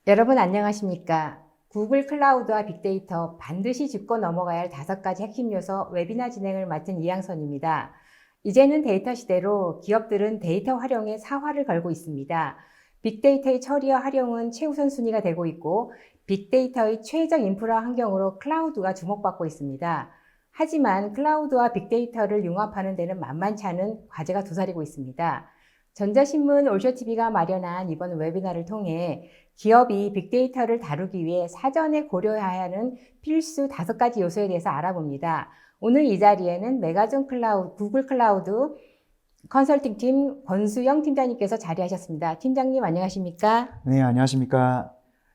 여러분 안녕하십니까? 구글 클라우드와 빅데이터 반드시 짚고 넘어가야 할 5가지 핵심 요소 웨비나 진행을 맡은 이양선입니다. 이제는 데이터 시대로 기업들은 데이터 활용에 사활을 걸고 있습니다. 빅데이터의 처리와 활용은 최우선 순위가 되고 있고 빅데이터의 최적 인프라 환경으로 클라우드가 주목받고 있습니다. 하지만 클라우드와 빅데이터를 융합하는 데는 만만치 않은 과제가 도사리고 있습니다. 전자신문 올쇼TV가 마련한 이번 웨비나를 통해 기업이 빅데이터를 다루기 위해 사전에 고려해야 하는 필수 5가지 요소에 대해서 알아봅니다. 오늘 이 자리에는 메가존 클라우드, 구글 클라우드 컨설팅팀 권수영 팀장님께서 자리하셨습니다. 팀장님 안녕하십니까? 네, 안녕하십니까.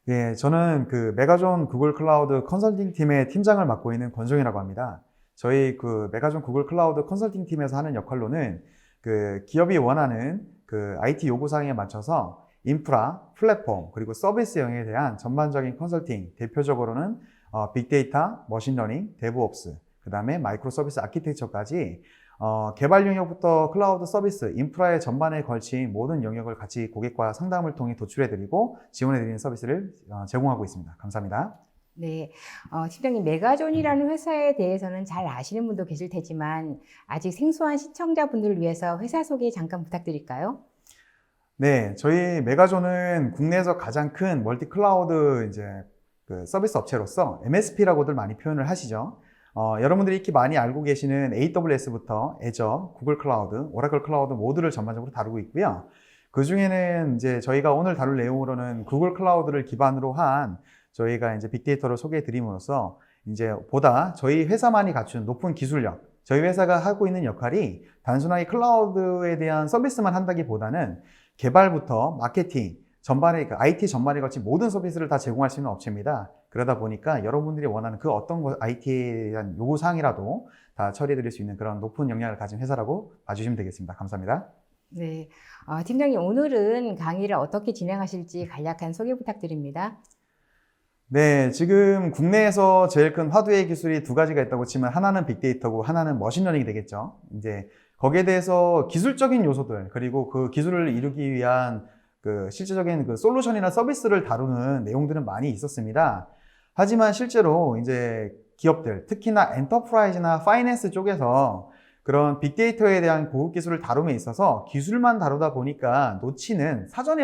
예, 저는 그 메가존 구글 클라우드 컨설팅 팀의 팀장을 맡고 있는 권종이라고 합니다. 저희 그 메가존 구글 클라우드 컨설팅 팀에서 하는 역할로는 그 기업이 원하는 그 IT 요구사항에 맞춰서 인프라, 플랫폼, 그리고 서비스 영역에 대한 전반적인 컨설팅, 대표적으로는 빅데이터, 머신러닝, 데브옵스, 그 다음에 마이크로 서비스 아키텍처까지 개발 영역부터 클라우드 서비스, 인프라의 전반에 걸친 모든 영역을 같이 고객과 상담을 통해 도출해드리고 지원해드리는 서비스를 제공하고 있습니다. 감사합니다. 네, 팀장님 메가존이라는 회사에 대해서는 잘 아시는 분도 계실 테지만 아직 생소한 시청자분들을 위해서 회사 소개 잠깐 부탁드릴까요? 네, 저희 메가존은 국내에서 가장 큰 멀티 클라우드 이제 그 서비스 업체로서 MSP라고들 많이 표현을 하시죠. 여러분들이 익히 많이 알고 계시는 AWS부터 애저, 구글 클라우드, 오라클 클라우드 모두를 전반적으로 다루고 있고요. 그 중에는 이제 저희가 오늘 다룰 내용으로는 구글 클라우드를 기반으로 한 저희가 이제 빅데이터를 소개해 드림으로써 이제 보다 저희 회사만이 갖춘 높은 기술력, 저희 회사가 하고 있는 역할이 단순하게 클라우드에 대한 서비스만 한다기보다는 개발부터 마케팅, 전반에, IT 전반에 걸친 모든 서비스를 다 제공할 수 있는 업체입니다. 그러다 보니까 여러분들이 원하는 그 어떤 IT에 대한 요구사항이라도 다 처리해 드릴 수 있는 그런 높은 역량을 가진 회사라고 봐주시면 되겠습니다. 감사합니다. 네, 팀장님 오늘은 강의를 어떻게 진행하실지 간략한 소개 부탁드립니다. 네, 지금 국내에서 제일 큰 화두의 기술이 2가지가 있다고 치면 하나는 빅데이터고 하나는 머신러닝이 되겠죠. 이제 거기에 대해서 기술적인 요소들, 그리고 그 기술을 이루기 위한 그 실제적인 그 솔루션이나 서비스를 다루는 내용들은 많이 있었습니다. 하지만 실제로 이제 기업들, 특히나 엔터프라이즈나 파이낸스 쪽에서 그런 빅데이터에 대한 고급 기술을 다룸에 있어서 기술만 다루다 보니까 놓치는 사전에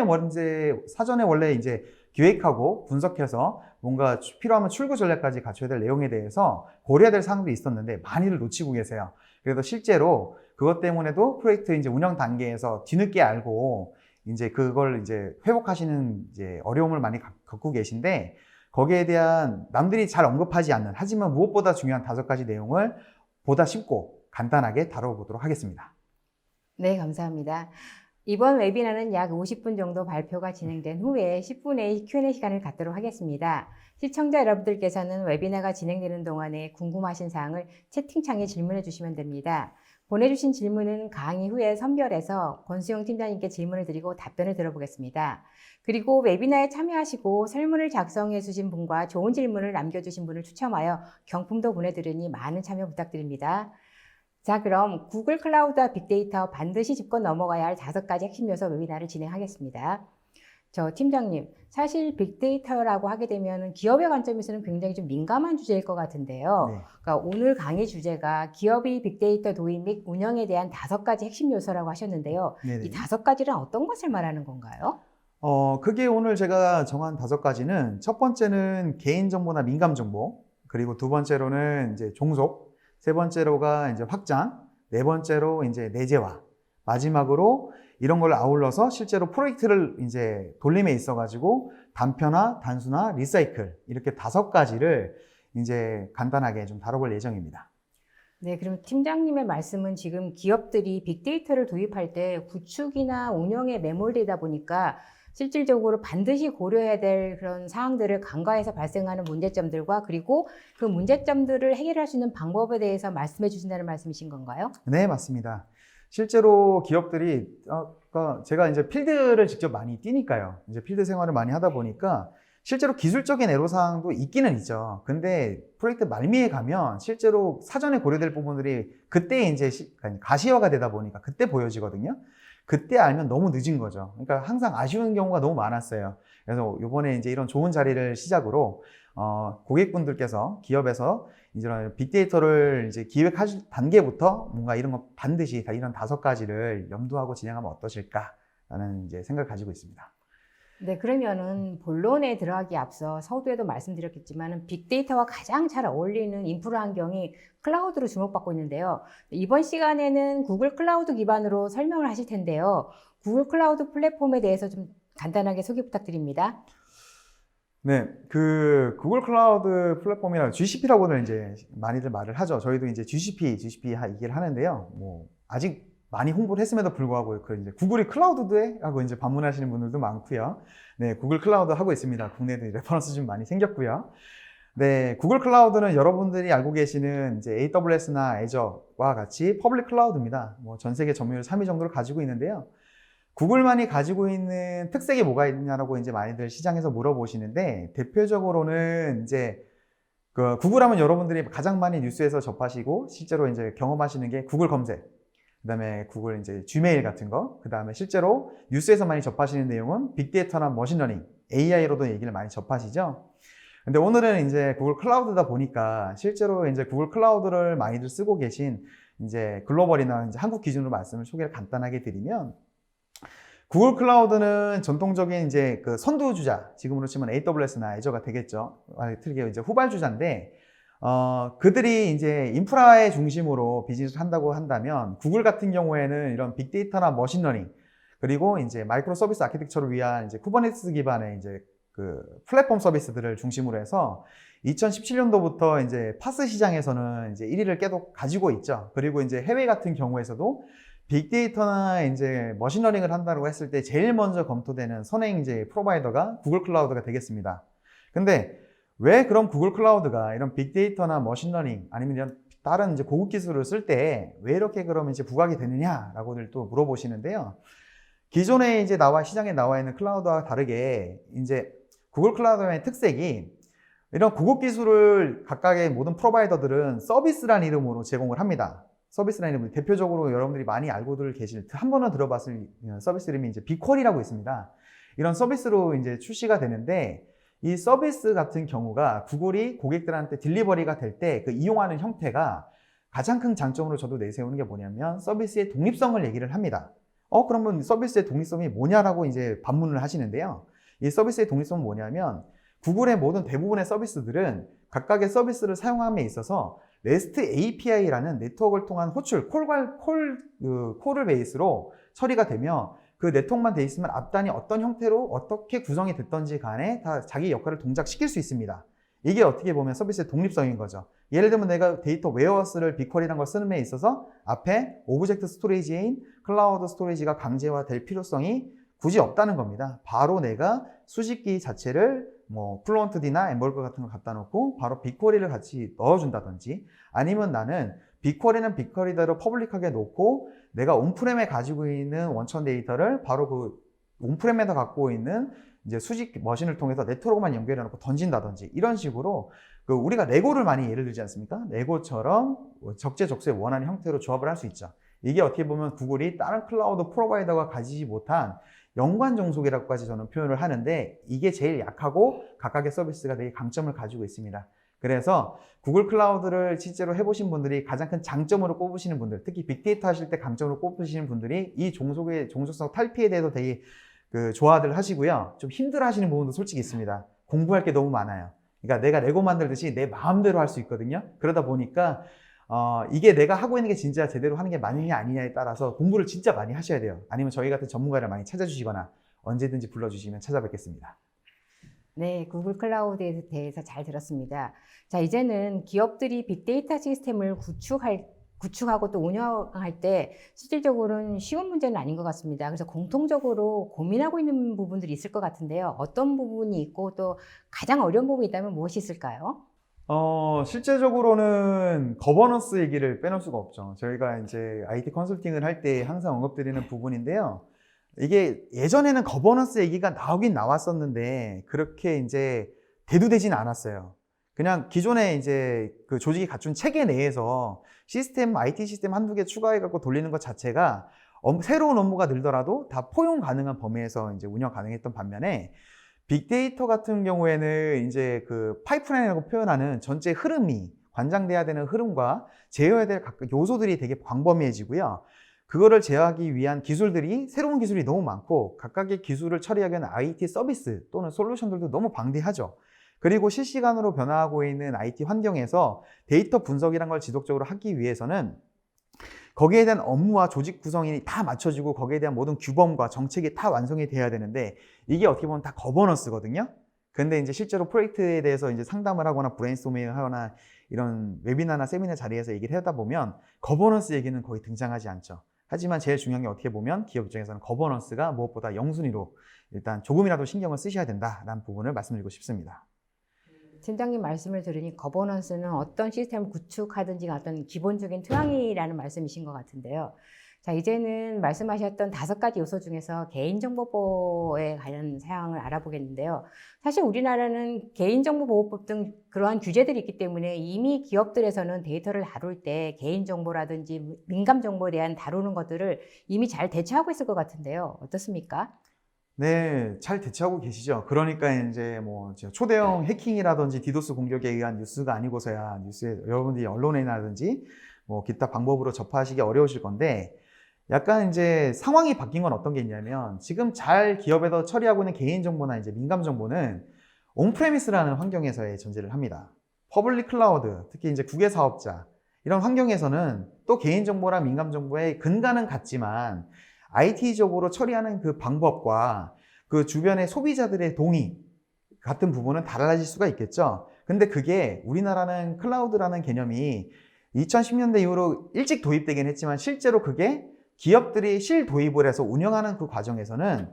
원래 이제 기획하고 분석해서 뭔가 필요하면 출구 전략까지 갖춰야 될 내용에 대해서 고려해야 될 사항도 있었는데 많이들 놓치고 계세요. 그래서 실제로 그것 때문에도 프로젝트 이제 운영 단계에서 뒤늦게 알고 이제 그걸 이제 회복하시는 이제 어려움을 많이 겪고 계신데 거기에 대한 남들이 잘 언급하지 않는 하지만 무엇보다 중요한 5가지 내용을 보다 쉽고 간단하게 다뤄보도록 하겠습니다. 네, 감사합니다. 이번 웨비나는 약 50분 정도 발표가 진행된 후에 10분의 Q&A 시간을 갖도록 하겠습니다. 시청자 여러분들께서는 웨비나가 진행되는 동안에 궁금하신 사항을 채팅창에 질문해 주시면 됩니다. 보내주신 질문은 강의 후에 선별해서 권수영 팀장님께 질문을 드리고 답변을 들어보겠습니다. 그리고 웨비나에 참여하시고 설문을 작성해 주신 분과 좋은 질문을 남겨주신 분을 추첨하여 경품도 보내드리니 많은 참여 부탁드립니다. 자, 그럼 구글 클라우드와 빅데이터 반드시 짚고 넘어가야 할 5가지 핵심 요소 웨비나를 진행하겠습니다. 저 팀장님, 사실 빅데이터라고 하게 되면 기업의 관점에서는 굉장히 좀 민감한 주제일 것 같은데요. 네. 그러니까 오늘 강의 주제가 기업이 빅데이터 도입 및 운영에 대한 5가지 핵심 요소라고 하셨는데요. 네네. 이 5가지는 어떤 것을 말하는 건가요? 그게 오늘 제가 정한 5가지는 첫 번째는 개인정보나 민감정보, 그리고 2번째로는 이제 종속, 3번째로가 이제 확장, 4번째로 이제 내재화, 마지막으로 이런 걸 아울러서 실제로 프로젝트를 이제 돌림에 있어가지고 단편화, 단순화, 리사이클 이렇게 5가지를 이제 간단하게 좀 다뤄볼 예정입니다. 네, 그럼 팀장님의 말씀은 지금 기업들이 빅데이터를 도입할 때 구축이나 운영에 매몰되다 보니까 실질적으로 반드시 고려해야 될 그런 사항들을 간과해서 발생하는 문제점들과 그리고 그 문제점들을 해결할 수 있는 방법에 대해서 말씀해 주신다는 말씀이신 건가요? 네, 맞습니다. 실제로 기업들이 그러니까 제가 이제 필드를 직접 많이 뛰니까요. 이제 필드 생활을 많이 하다 보니까 실제로 기술적인 애로사항도 있기는 있죠. 근데 프로젝트 말미에 가면 실제로 사전에 고려될 부분들이 그때 이제 가시화가 되다 보니까 그때 보여지거든요. 그때 알면 너무 늦은 거죠. 그러니까 항상 아쉬운 경우가 너무 많았어요. 그래서 이번에 이제 이런 좋은 자리를 시작으로 고객분들께서 기업에서 이런 빅데이터를 이제 기획하실 단계부터 뭔가 이런 거 반드시 이런 5가지를 염두하고 진행하면 어떠실까라는 이제 생각을 가지고 있습니다. 네, 그러면은 본론에 들어가기 앞서 서두에도 말씀드렸겠지만 빅데이터와 가장 잘 어울리는 인프라 환경이 클라우드로 주목받고 있는데요. 이번 시간에는 구글 클라우드 기반으로 설명을 하실 텐데요. 구글 클라우드 플랫폼에 대해서 좀 간단하게 소개 부탁드립니다. 네, 그 구글 클라우드 플랫폼이라 GCP라고는 이제 많이들 말을 하죠. 저희도 이제 GCP 얘기를 하는데요. 뭐 아직 많이 홍보를 했음에도 불구하고 그 이제 구글이 클라우드에 하고 이제 방문하시는 분들도 많고요. 네, 구글 클라우드 하고 있습니다. 국내에도 레퍼런스 좀 많이 생겼고요. 네, 구글 클라우드는 여러분들이 알고 계시는 이제 AWS나 Azure와 같이 퍼블릭 클라우드입니다. 뭐 전 세계 점유율 3위 정도를 가지고 있는데요. 구글만이 가지고 있는 특색이 뭐가 있냐라고 이제 많이들 시장에서 물어보시는데, 대표적으로는 이제 그 구글 하면 여러분들이 가장 많이 뉴스에서 접하시고 실제로 이제 경험하시는 게 구글 검색, 그다음에 구글 이제 Gmail 같은 거, 그다음에 실제로 뉴스에서 많이 접하시는 내용은 빅데이터나 머신러닝, AI로도 얘기를 많이 접하시죠. 근데 오늘은 이제 구글 클라우드다 보니까 실제로 이제 구글 클라우드를 많이들 쓰고 계신 이제 글로벌이나 이제 한국 기준으로 소개를 간단하게 드리면, 구글 클라우드는 전통적인 이제 그 선두주자, 지금으로 치면 AWS나 Azure가 되겠죠. 틀리게 이제 후발주자인데, 그들이 이제 인프라의 중심으로 비즈니스를 한다고 한다면, 구글 같은 경우에는 이런 빅데이터나 머신러닝, 그리고 이제 마이크로 서비스 아키텍처를 위한 이제 쿠버네티스 기반의 이제 그 플랫폼 서비스들을 중심으로 해서 2017년도부터 이제 파스 시장에서는 이제 1위를 계속 가지고 있죠. 그리고 이제 해외 같은 경우에서도 빅데이터나 이제 머신러닝을 한다고 했을 때 제일 먼저 검토되는 선행 이제 프로바이더가 구글 클라우드가 되겠습니다. 근데 왜 그럼 구글 클라우드가 이런 빅데이터나 머신러닝 아니면 이런 다른 이제 고급 기술을 쓸 때 왜 이렇게 그러면 이제 부각이 되느냐라고들 또 물어보시는데요. 기존에 이제 시장에 나와 있는 클라우드와 다르게 이제 구글 클라우드의 특색이, 이런 고급 기술을 각각의 모든 프로바이더들은 서비스라는 이름으로 제공을 합니다. 서비스라는 이름으로 대표적으로 여러분들이 많이 알고들 계실, 한 번은 들어봤을 서비스 이름이 이제 빅쿼리라고 있습니다. 이런 서비스로 이제 출시가 되는데, 이 서비스 같은 경우가 구글이 고객들한테 딜리버리가 될 때 그 이용하는 형태가 가장 큰 장점으로 저도 내세우는 게 뭐냐면 서비스의 독립성을 얘기를 합니다. 그러면 서비스의 독립성이 뭐냐라고 이제 반문을 하시는데요. 이 서비스의 독립성은 뭐냐면, 구글의 모든 대부분의 서비스들은 각각의 서비스를 사용함에 있어서 REST API라는 네트워크를 통한 호출, 콜을 베이스로 처리가 되며, 그 네트워크만 돼 있으면 앞단이 어떤 형태로 어떻게 구성이 됐던지 간에 다 자기 역할을 동작시킬 수 있습니다. 이게 어떻게 보면 서비스의 독립성인 거죠. 예를 들면 내가 데이터 웨어하우스를 빅쿼리라는 걸 쓰는 데 있어서 앞에 오브젝트 스토리지인 클라우드 스토리지가 강제화될 필요성이 굳이 없다는 겁니다. 바로 내가 수식기 자체를 뭐 플루언트D나 엠버거 같은 걸 갖다 놓고 바로 빅쿼리를 같이 넣어준다든지, 아니면 나는 빅쿼리는 빅쿼리대로 퍼블릭하게 놓고 내가 온프렘에 가지고 있는 원천 데이터를 바로 그 온프렘에다 갖고 있는 이제 수직 머신을 통해서 네트워크만 연결해 놓고 던진다든지, 이런 식으로 그 우리가 레고를 많이 예를 들지 않습니까? 레고처럼 적재적소에 원하는 형태로 조합을 할 수 있죠. 이게 어떻게 보면 구글이 다른 클라우드 프로바이더가 가지지 못한 연관 종속이라고까지 저는 표현을 하는데, 이게 제일 약하고 각각의 서비스가 되게 강점을 가지고 있습니다. 그래서 구글 클라우드를 실제로 해보신 분들이 가장 큰 장점으로 꼽으시는 분들, 특히 빅데이터 하실 때 강점으로 꼽으시는 분들이 이 종속성 탈피에 대해서 되게 좋아들 하시고요. 좀 힘들어 하시는 부분도 솔직히 있습니다. 공부할 게 너무 많아요. 그러니까 내가 레고 만들듯이 내 마음대로 할 수 있거든요. 그러다 보니까 이게 내가 하고 있는 게 진짜 제대로 하는 게 맞느냐 아니냐에 따라서 공부를 진짜 많이 하셔야 돼요. 아니면 저희 같은 전문가를 많이 찾아주시거나 언제든지 불러주시면 찾아뵙겠습니다. 네, 구글 클라우드에 대해서 잘 들었습니다. 자, 이제는 기업들이 빅데이터 시스템을 구축하고 또 운영할 때 실질적으로는 쉬운 문제는 아닌 것 같습니다. 그래서 공통적으로 고민하고 있는 부분들이 있을 것 같은데요. 어떤 부분이 있고 또 가장 어려운 부분이 있다면 무엇이 있을까요? 실제적으로는 거버넌스 얘기를 빼놓을 수가 없죠. 저희가 이제 IT 컨설팅을 할 때 항상 언급드리는 부분인데요. 이게 예전에는 거버넌스 얘기가 나오긴 나왔었는데 그렇게 이제 대두되진 않았어요. 그냥 기존에 이제 그 조직이 갖춘 체계 내에서 IT 시스템 한두 개 추가해갖고 돌리는 것 자체가 새로운 업무가 늘더라도 다 포용 가능한 범위에서 이제 운영 가능했던 반면에, 빅데이터 같은 경우에는 이제 그 파이프라인이라고 표현하는 전체 흐름이 관장돼야 되는 흐름과 제어해야 될 각각 요소들이 되게 광범위해지고요. 그거를 제어하기 위한 기술들이 새로운 기술이 너무 많고 각각의 기술을 처리하기 위한 IT 서비스 또는 솔루션들도 너무 방대하죠. 그리고 실시간으로 변화하고 있는 IT 환경에서 데이터 분석이란 걸 지속적으로 하기 위해서는 거기에 대한 업무와 조직 구성이 다 맞춰지고 거기에 대한 모든 규범과 정책이 다 완성이 돼야 되는데 이게 어떻게 보면 다 거버넌스거든요. 근데 이제 실제로 프로젝트에 대해서 이제 상담을 하거나 브레인스토밍을 하거나 이런 웨비나나 세미나 자리에서 얘기를 하다 보면 거버넌스 얘기는 거의 등장하지 않죠. 하지만 제일 중요한 게 어떻게 보면 기업 입장에서는 거버넌스가 무엇보다 영순위로 일단 조금이라도 신경을 쓰셔야 된다라는 부분을 말씀드리고 싶습니다. 팀장님 말씀을 들으니 거버넌스는 어떤 시스템을 구축하든지 어떤 기본적인 토양이라는 말씀이신 것 같은데요. 자, 이제는 말씀하셨던 5가지 요소 중에서 개인정보보호에 관한 사항을 알아보겠는데요. 사실 우리나라는 개인정보보호법 등 그러한 규제들이 있기 때문에 이미 기업들에서는 데이터를 다룰 때 개인정보라든지 민감정보에 대한 다루는 것들을 이미 잘 대처하고 있을 것 같은데요. 어떻습니까? 네, 잘 대처하고 계시죠. 그러니까 이제 뭐 초대형 해킹이라든지 디도스 공격에 의한 뉴스가 아니고서야 뉴스에 여러분들이 언론이라든지 뭐 기타 방법으로 접하시기 어려우실 건데 약간 이제 상황이 바뀐 건 어떤 게 있냐면 지금 잘 기업에서 처리하고 있는 개인정보나 이제 민감정보는 온프레미스라는 환경에서의 존재를 합니다. 퍼블릭 클라우드, 특히 이제 국외 사업자 이런 환경에서는 또 개인정보나 민감정보의 근간은 같지만 IT적으로 처리하는 그 방법과 그 주변의 소비자들의 동의 같은 부분은 달라질 수가 있겠죠. 근데 그게 우리나라는 클라우드라는 개념이 2010년대 이후로 일찍 도입되긴 했지만 실제로 그게 기업들이 실도입을 해서 운영하는 그 과정에서는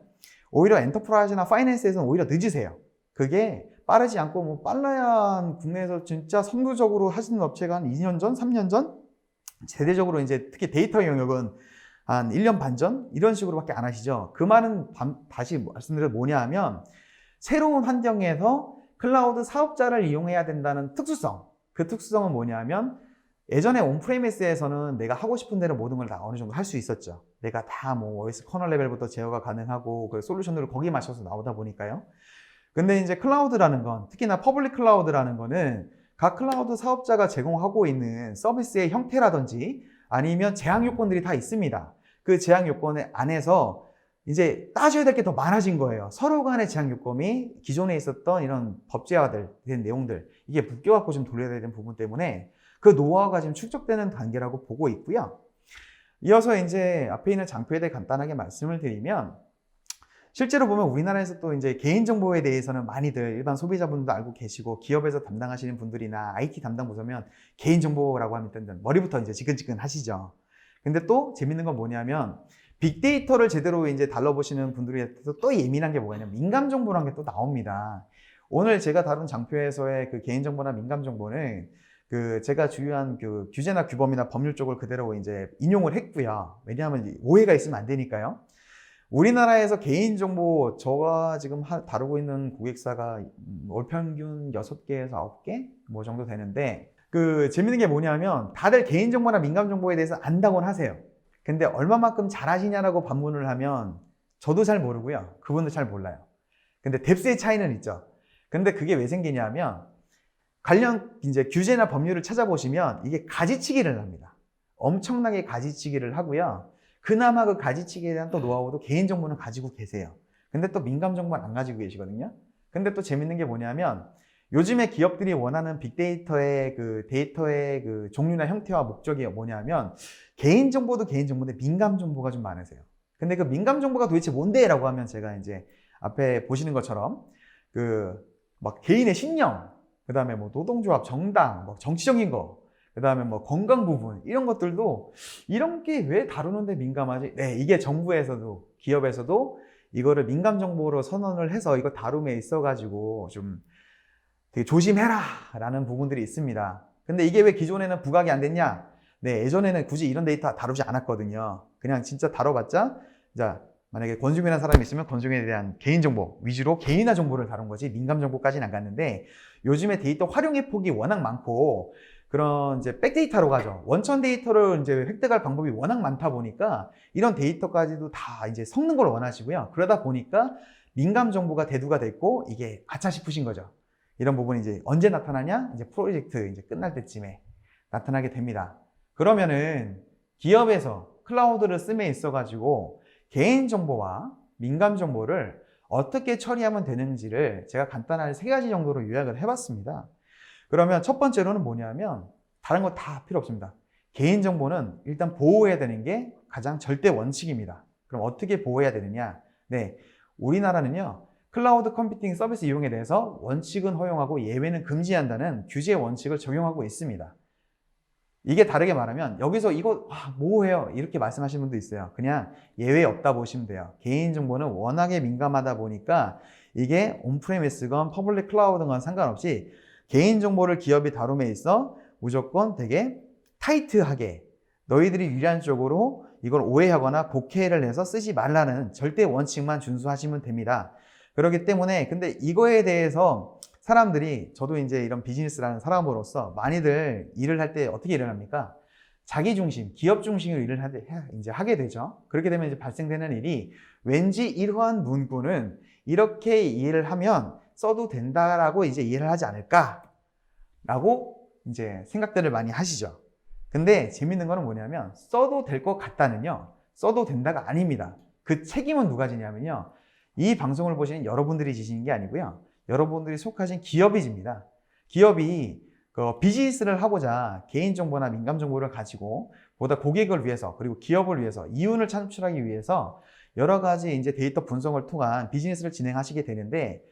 오히려 엔터프라이즈나 파이낸스에서는 오히려 늦으세요. 그게 빠르지 않고 뭐 빨라야 국내에서 진짜 선두적으로 하시는 업체가 한 2년 전, 3년 전? 대대적으로 이제 특히 데이터 영역은 한 1년 반 전? 이런 식으로밖에 안 하시죠. 그 말은 다시 말씀드려 뭐냐 하면 새로운 환경에서 클라우드 사업자를 이용해야 된다는 특수성. 그 특수성은 뭐냐 하면 예전에 온프레미스에서는 내가 하고 싶은 대로 모든 걸 다 어느 정도 할 수 있었죠. 내가 다 뭐 OS 커널 레벨부터 제어가 가능하고 그 솔루션들을 거기에 맞춰서 나오다 보니까요. 근데 이제 클라우드라는 건 특히나 퍼블릭 클라우드라는 거는 각 클라우드 사업자가 제공하고 있는 서비스의 형태라든지 아니면 제약 요건들이 다 있습니다. 그 제약 요건 안에서 이제 따져야 될 게 더 많아진 거예요. 서로 간의 제약 요건이 기존에 있었던 이런 법제화된 내용들 이게 묶여갖고 좀 돌려야 되는 부분 때문에 그 노하우가 지금 축적되는 단계라고 보고 있고요. 이어서 이제 앞에 있는 장표에 대해 간단하게 말씀을 드리면 실제로 보면 우리나라에서 또 이제 개인정보에 대해서는 많이들 일반 소비자분들도 알고 계시고 기업에서 담당하시는 분들이나 IT 담당 부서면 개인정보라고 하면 일단 머리부터 이제 지끈지끈 하시죠. 근데 또 재밌는 건 뭐냐면 빅데이터를 제대로 이제 다뤄보시는 분들한테도 또 예민한 게 뭐냐면 민감정보라는 게 또 나옵니다. 오늘 제가 다룬 장표에서의 그 개인정보나 민감정보는 그 제가 주요한 그 규제나 규범이나 법률 쪽을 그대로 이제 인용을 했고요. 왜냐하면 오해가 있으면 안 되니까요. 우리나라에서 개인정보, 저가 지금 다루고 있는 고객사가 월 평균 6개에서 9개 뭐 정도 되는데 그 재밌는 게 뭐냐면 다들 개인정보나 민감정보에 대해서 안다고는 하세요. 근데 얼마만큼 잘하시냐라고 반문을 하면 저도 잘 모르고요. 그분도 잘 몰라요. 근데 뎁스의 차이는 있죠. 근데 그게 왜 생기냐면 관련 이제 규제나 법률을 찾아보시면 이게 가지치기를 합니다. 엄청나게 가지치기를 하고요. 그나마 그 가지치기에 대한 또 노하우도 개인정보는 가지고 계세요. 근데 또 민감정보는 안 가지고 계시거든요. 근데 또 재밌는 게 뭐냐면 요즘에 기업들이 원하는 빅데이터의 그 데이터의 그 종류나 형태와 목적이 뭐냐면 개인정보도 개인정보인데 민감정보가 좀 많으세요. 근데 그 민감정보가 도대체 뭔데? 라고 하면 제가 이제 앞에 보시는 것처럼 그 막 개인의 신념, 그 다음에 뭐 노동조합, 정당, 뭐 정치적인 거, 그 다음에 뭐 건강 부분, 이런 것들도 이런 게 왜 다루는데 민감하지? 네, 이게 정부에서도 기업에서도 이거를 민감정보로 선언을 해서 이거 다룸에 있어가지고 좀 되게 조심해라 라는 부분들이 있습니다. 근데 이게 왜 기존에는 부각이 안 됐냐? 네, 예전에는 굳이 이런 데이터 다루지 않았거든요. 그냥 진짜 다뤄봤자, 자, 만약에 권수민이라는 사람이 있으면 권수민에 대한 개인정보 위주로 개인화 정보를 다룬 거지 민감정보까지는 안 갔는데 요즘에 데이터 활용의 폭이 워낙 많고 그런 이제 백데이터로 가죠. 원천 데이터를 이제 획득할 방법이 워낙 많다 보니까 이런 데이터까지도 다 이제 섞는 걸 원하시고요. 그러다 보니까 민감 정보가 대두가 됐고 이게 아차 싶으신 거죠. 이런 부분이 이제 언제 나타나냐? 이제 프로젝트 이제 끝날 때쯤에 나타나게 됩니다. 그러면은 기업에서 클라우드를 씀에 있어가지고 개인정보와 민감정보를 어떻게 처리하면 되는지를 제가 간단하게 3가지 정도로 요약을 해봤습니다. 그러면 첫 번째로는 뭐냐면 다른 거 다 필요 없습니다. 개인정보는 일단 보호해야 되는 게 가장 절대 원칙입니다. 그럼 어떻게 보호해야 되느냐? 네, 우리나라는요 클라우드 컴퓨팅 서비스 이용에 대해서 원칙은 허용하고 예외는 금지한다는 규제 원칙을 적용하고 있습니다. 이게 다르게 말하면 여기서 이거 뭐해요? 이렇게 말씀하시는 분도 있어요. 그냥 예외 없다 보시면 돼요. 개인정보는 워낙에 민감하다 보니까 이게 온프레미스건 퍼블릭 클라우드건 상관없이 개인정보를 기업이 다룸에 있어 무조건 되게 타이트하게 너희들이 유리한 쪽으로 이걸 오해하거나 곡해를 해서 쓰지 말라는 절대 원칙만 준수하시면 됩니다. 그렇기 때문에 근데 이거에 대해서 사람들이 저도 이제 이런 비즈니스라는 사람으로서 많이들 일을 할 때 어떻게 일을 합니까? 자기 중심, 기업 중심으로 일을 이제 하게 되죠. 그렇게 되면 이제 발생되는 일이 왠지 이러한 문구는 이렇게 이해를 하면 써도 된다라고 이제 이해를 하지 않을까라고 이제 생각들을 많이 하시죠. 근데 재밌는 거는 뭐냐면 써도 될 것 같다는요. 써도 된다가 아닙니다. 그 책임은 누가 지냐면요. 이 방송을 보시는 여러분들이 지시는 게 아니고요. 여러분들이 속하신 기업이 집니다. 기업이 비즈니스를 하고자 개인정보나 민감정보를 가지고 보다 고객을 위해서 그리고 기업을 위해서 이윤을 창출하기 위해서 여러 가지 이제 데이터 분석을 통한 비즈니스를 진행하시게 되는데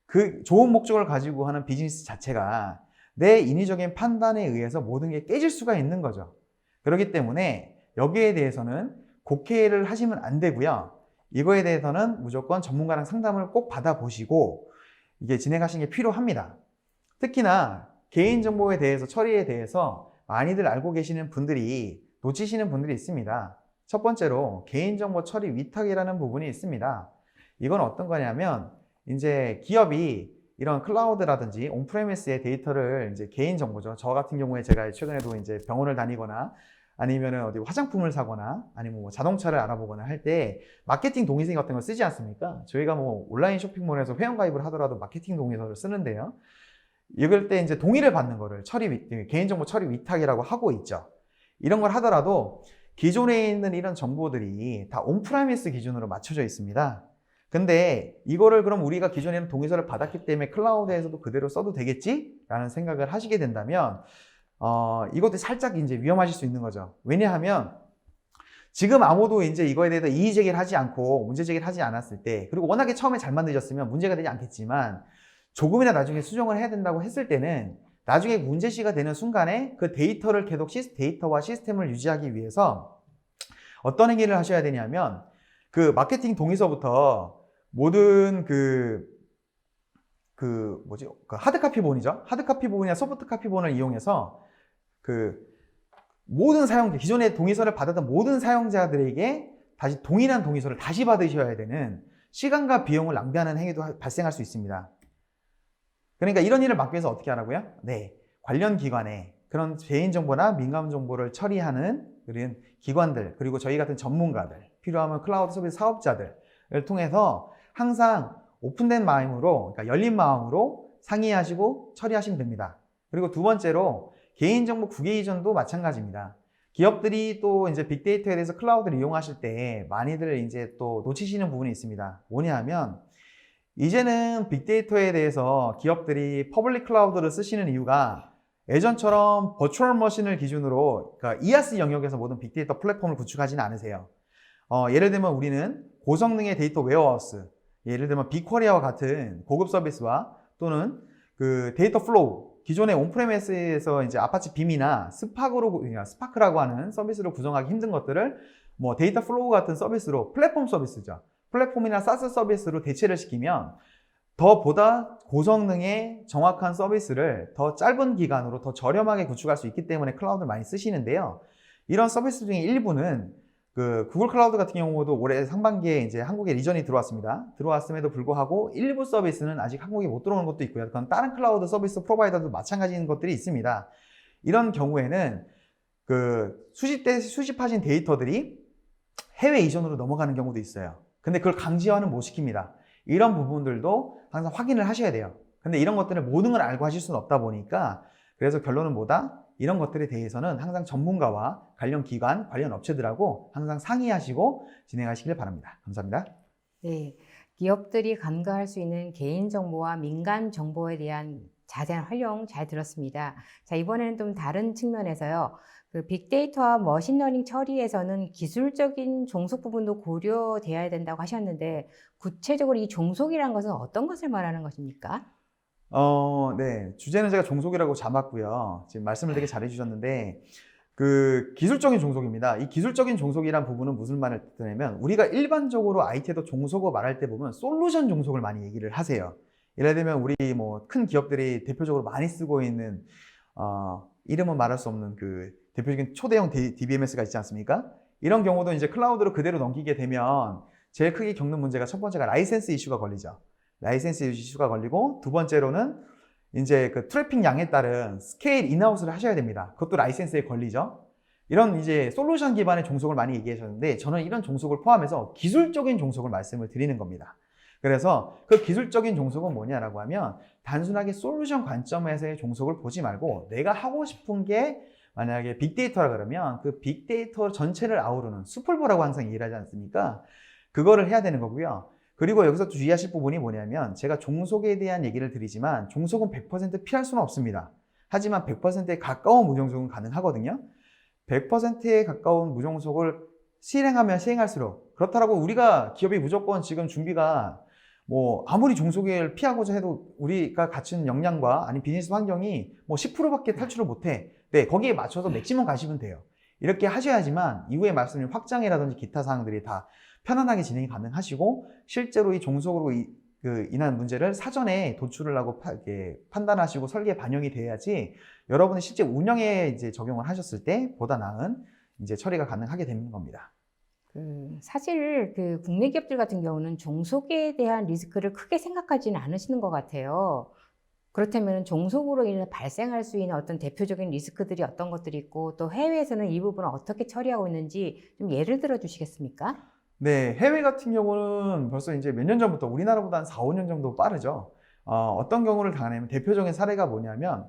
그 좋은 목적을 가지고 하는 비즈니스 자체가 내 인위적인 판단에 의해서 모든 게 깨질 수가 있는 거죠. 그렇기 때문에 여기에 대해서는 곡해를 하시면 안 되고요. 이거에 대해서는 무조건 전문가랑 상담을 꼭 받아보시고 이게 진행하시는 게 필요합니다. 특히나 개인정보에 대해서 처리에 대해서 많이들 알고 계시는 분들이 놓치시는 분들이 있습니다. 첫 번째로 개인정보 처리 위탁이라는 부분이 있습니다. 이건 어떤 거냐면 이제 기업이 이런 클라우드라든지 온프레미스의 데이터를 이제 개인정보죠. 저 같은 경우에 제가 최근에도 이제 병원을 다니거나 아니면은 어디 화장품을 사거나 아니면 뭐 자동차를 알아보거나 할 때 마케팅 동의서 같은 걸 쓰지 않습니까? 저희가 뭐 온라인 쇼핑몰에서 회원가입을 하더라도 마케팅 동의서를 쓰는데요. 이럴 때 이제 동의를 받는 거를 개인정보 처리 위탁이라고 하고 있죠. 이런 걸 하더라도 기존에 있는 이런 정보들이 다 온프라미스 기준으로 맞춰져 있습니다. 근데 이거를 그럼 우리가 기존에는 동의서를 받았기 때문에 클라우드에서도 그대로 써도 되겠지? 라는 생각을 하시게 된다면 이것도 살짝 이제 위험하실 수 있는 거죠. 왜냐하면 지금 아무도 이제 이거에 대해서 이의 제기를 하지 않고 문제 제기를 하지 않았을 때, 그리고 워낙에 처음에 잘 만드셨으면 문제가 되지 않겠지만 조금이나 나중에 수정을 해야 된다고 했을 때는 나중에 문제시가 되는 순간에 그 데이터를 계속 데이터와 시스템을 유지하기 위해서 어떤 행위를 하셔야 되냐면 그 마케팅 동의서부터 모든 그 하드카피본이죠. 하드카피본이나 소프트카피본을 이용해서 모든 사용자, 기존에 동의서를 받았던 모든 사용자들에게 다시 동일한 동의서를 다시 받으셔야 되는 시간과 비용을 낭비하는 행위도 발생할 수 있습니다. 그러니까 이런 일을 막기 위해서 어떻게 하라고요? 네, 관련 기관에 그런 개인정보나 민감정보를 처리하는 그런 기관들, 그리고 저희 같은 전문가들, 필요하면 클라우드 서비스 사업자들을 통해서 항상 오픈된 마음으로, 그러니까 열린 마음으로 상의하시고 처리하시면 됩니다. 그리고 두 번째로 개인정보 국외 이전도 마찬가지입니다. 기업들이 또 이제 빅데이터에 대해서 클라우드를 이용하실 때 많이들 이제 또 놓치시는 부분이 있습니다. 뭐냐 하면 이제는 빅데이터에 대해서 기업들이 퍼블릭 클라우드를 쓰시는 이유가 예전처럼 버추얼 머신을 기준으로 그러니까 이아스 영역에서 모든 빅데이터 플랫폼을 구축하지는 않으세요. 예를 들면 우리는 고성능의 데이터 웨어하우스, 예를 들면 빅쿼리와 같은 고급 서비스와 또는 그 데이터 플로우, 기존의 온프레미스에서 이제 아파치 빔이나 스파크라고 하는 서비스를 구성하기 힘든 것들을 뭐 데이터 플로우 같은 서비스로 플랫폼 서비스죠. 플랫폼이나 사스 서비스로 대체를 시키면 보다 고성능의 정확한 서비스를 더 짧은 기간으로 더 저렴하게 구축할 수 있기 때문에 클라우드를 많이 쓰시는데요. 이런 서비스 중에 일부는 그 구글 클라우드 같은 경우도 올해 상반기에 이제 한국에 리전이 들어왔습니다. 들어왔음에도 불구하고 일부 서비스는 아직 한국에 못 들어오는 것도 있고요. 그건 다른 클라우드 서비스 프로바이더도 마찬가지인 것들이 있습니다. 이런 경우에는 그 수집하신 데이터들이 해외 이전으로 넘어가는 경우도 있어요. 근데 그걸 강제화는 못 시킵니다. 이런 부분들도 항상 확인을 하셔야 돼요. 근데 이런 것들을 모든 걸 알고 하실 수는 없다 보니까 그래서 결론은 뭐다? 이런 것들에 대해서는 항상 전문가와 관련 기관, 관련 업체들하고 항상 상의하시고 진행하시길 바랍니다. 감사합니다. 네, 기업들이 간과할 수 있는 개인정보와 민간정보에 대한 자세한 활용 잘 들었습니다. 자, 이번에는 좀 다른 측면에서요. 그 빅데이터와 머신러닝 처리에서는 기술적인 종속 부분도 고려돼야 된다고 하셨는데 구체적으로 이 종속이라는 것은 어떤 것을 말하는 것입니까? 네. 주제는 제가 종속이라고 잡았고요. 지금 말씀을 되게 잘해 주셨는데, 그 기술적인 종속입니다. 이 기술적인 종속이란 부분은 무슨 말을 뜻하냐면, 우리가 일반적으로 IT에도 종속을 말할 때 보면 솔루션 종속을 많이 얘기를 하세요. 예를 들면 우리 뭐 큰 기업들이 대표적으로 많이 쓰고 있는, 이름은 말할 수 없는 그 대표적인 초대형 DBMS가 있지 않습니까? 이런 경우도 이제 클라우드로 그대로 넘기게 되면 제일 크게 겪는 문제가 첫 번째가 라이센스 이슈가 걸리죠. 라이센스 이슈가 걸리고 두 번째로는 이제 그 트래픽 양에 따른 스케일 인하우스를 하셔야 됩니다. 그것도 라이센스에 걸리죠. 이런 이제 솔루션 기반의 종속을 많이 얘기하셨는데 저는 이런 종속을 포함해서 기술적인 종속을 말씀을 드리는 겁니다. 그래서 그 기술적인 종속은 뭐냐라고 하면 단순하게 솔루션 관점에서의 종속을 보지 말고 내가 하고 싶은 게 만약에 빅데이터라 그러면 그 빅데이터 전체를 아우르는 슈퍼볼이라고 항상 얘기를 하지 않습니까? 그거를 해야 되는 거고요. 그리고 여기서 주의하실 부분이 뭐냐면 제가 종속에 대한 얘기를 드리지만 종속은 100% 피할 수는 없습니다. 하지만 100%에 가까운 무종속은 가능하거든요. 100%에 가까운 무종속을 실행하면 시행할수록 그렇다고 우리가 기업이 무조건 지금 준비가 뭐 아무리 종속을 피하고자 해도 우리가 갖춘 역량과 아니 비즈니스 환경이 뭐 10%밖에 탈출을 못해. 네, 거기에 맞춰서 맥시멈 가시면 돼요. 이렇게 하셔야지만 이후에 말씀드린 확장이라든지 기타 사항들이 다 편안하게 진행이 가능하시고 실제로 이 종속으로 인한 문제를 사전에 도출을 하고 판단하시고 설계에 반영이 돼야지 여러분이 실제 운영에 이제 적용을 하셨을 때 보다 나은 이제 처리가 가능하게 되는 겁니다. 사실 그 국내 기업들 같은 경우는 종속에 대한 리스크를 크게 생각하지는 않으시는 것 같아요. 그렇다면 종속으로 인해 발생할 수 있는 어떤 대표적인 리스크들이 어떤 것들이 있고 또 해외에서는 이 부분을 어떻게 처리하고 있는지 좀 예를 들어 주시겠습니까? 네, 해외 같은 경우는 벌써 이제 몇 년 전부터 우리나라보다 한 4, 5년 정도 빠르죠. 어떤 경우를 당하냐면 대표적인 사례가 뭐냐면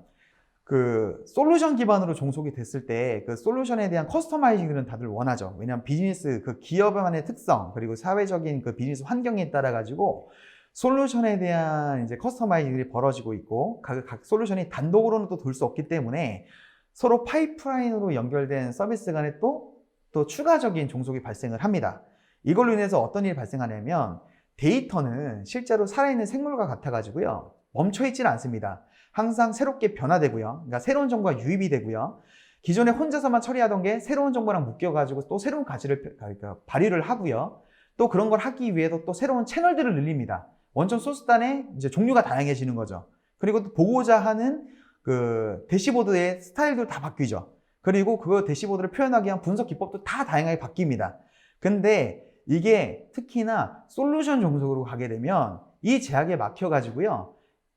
그 솔루션 기반으로 종속이 됐을 때 그 솔루션에 대한 커스터마이징들은 다들 원하죠. 왜냐하면 비즈니스 그 기업만의 특성 그리고 사회적인 그 비즈니스 환경에 따라 가지고 솔루션에 대한 이제 커스터마이징들이 벌어지고 있고 각 솔루션이 단독으로는 또 돌 수 없기 때문에 서로 파이프라인으로 연결된 서비스 간에 또 추가적인 종속이 발생을 합니다. 이걸로 인해서 어떤 일이 발생하냐면 데이터는 실제로 살아있는 생물과 같아가지고요. 멈춰있지는 않습니다. 항상 새롭게 변화되고요. 그러니까 새로운 정보가 유입이 되고요. 기존에 혼자서만 처리하던 게 새로운 정보랑 묶여가지고 또 새로운 가치를 발휘를 하고요. 또 그런 걸 하기 위해서 또 새로운 채널들을 늘립니다. 원천 소스단의 이제 종류가 다양해지는 거죠. 그리고 또 보고자 하는 그 대시보드의 스타일도 다 바뀌죠. 그리고 그 대시보드를 표현하기 위한 분석 기법도 다 다양하게 바뀝니다. 근데 이게 특히나 솔루션 종속으로 가게 되면 이 제약에 막혀가지고요.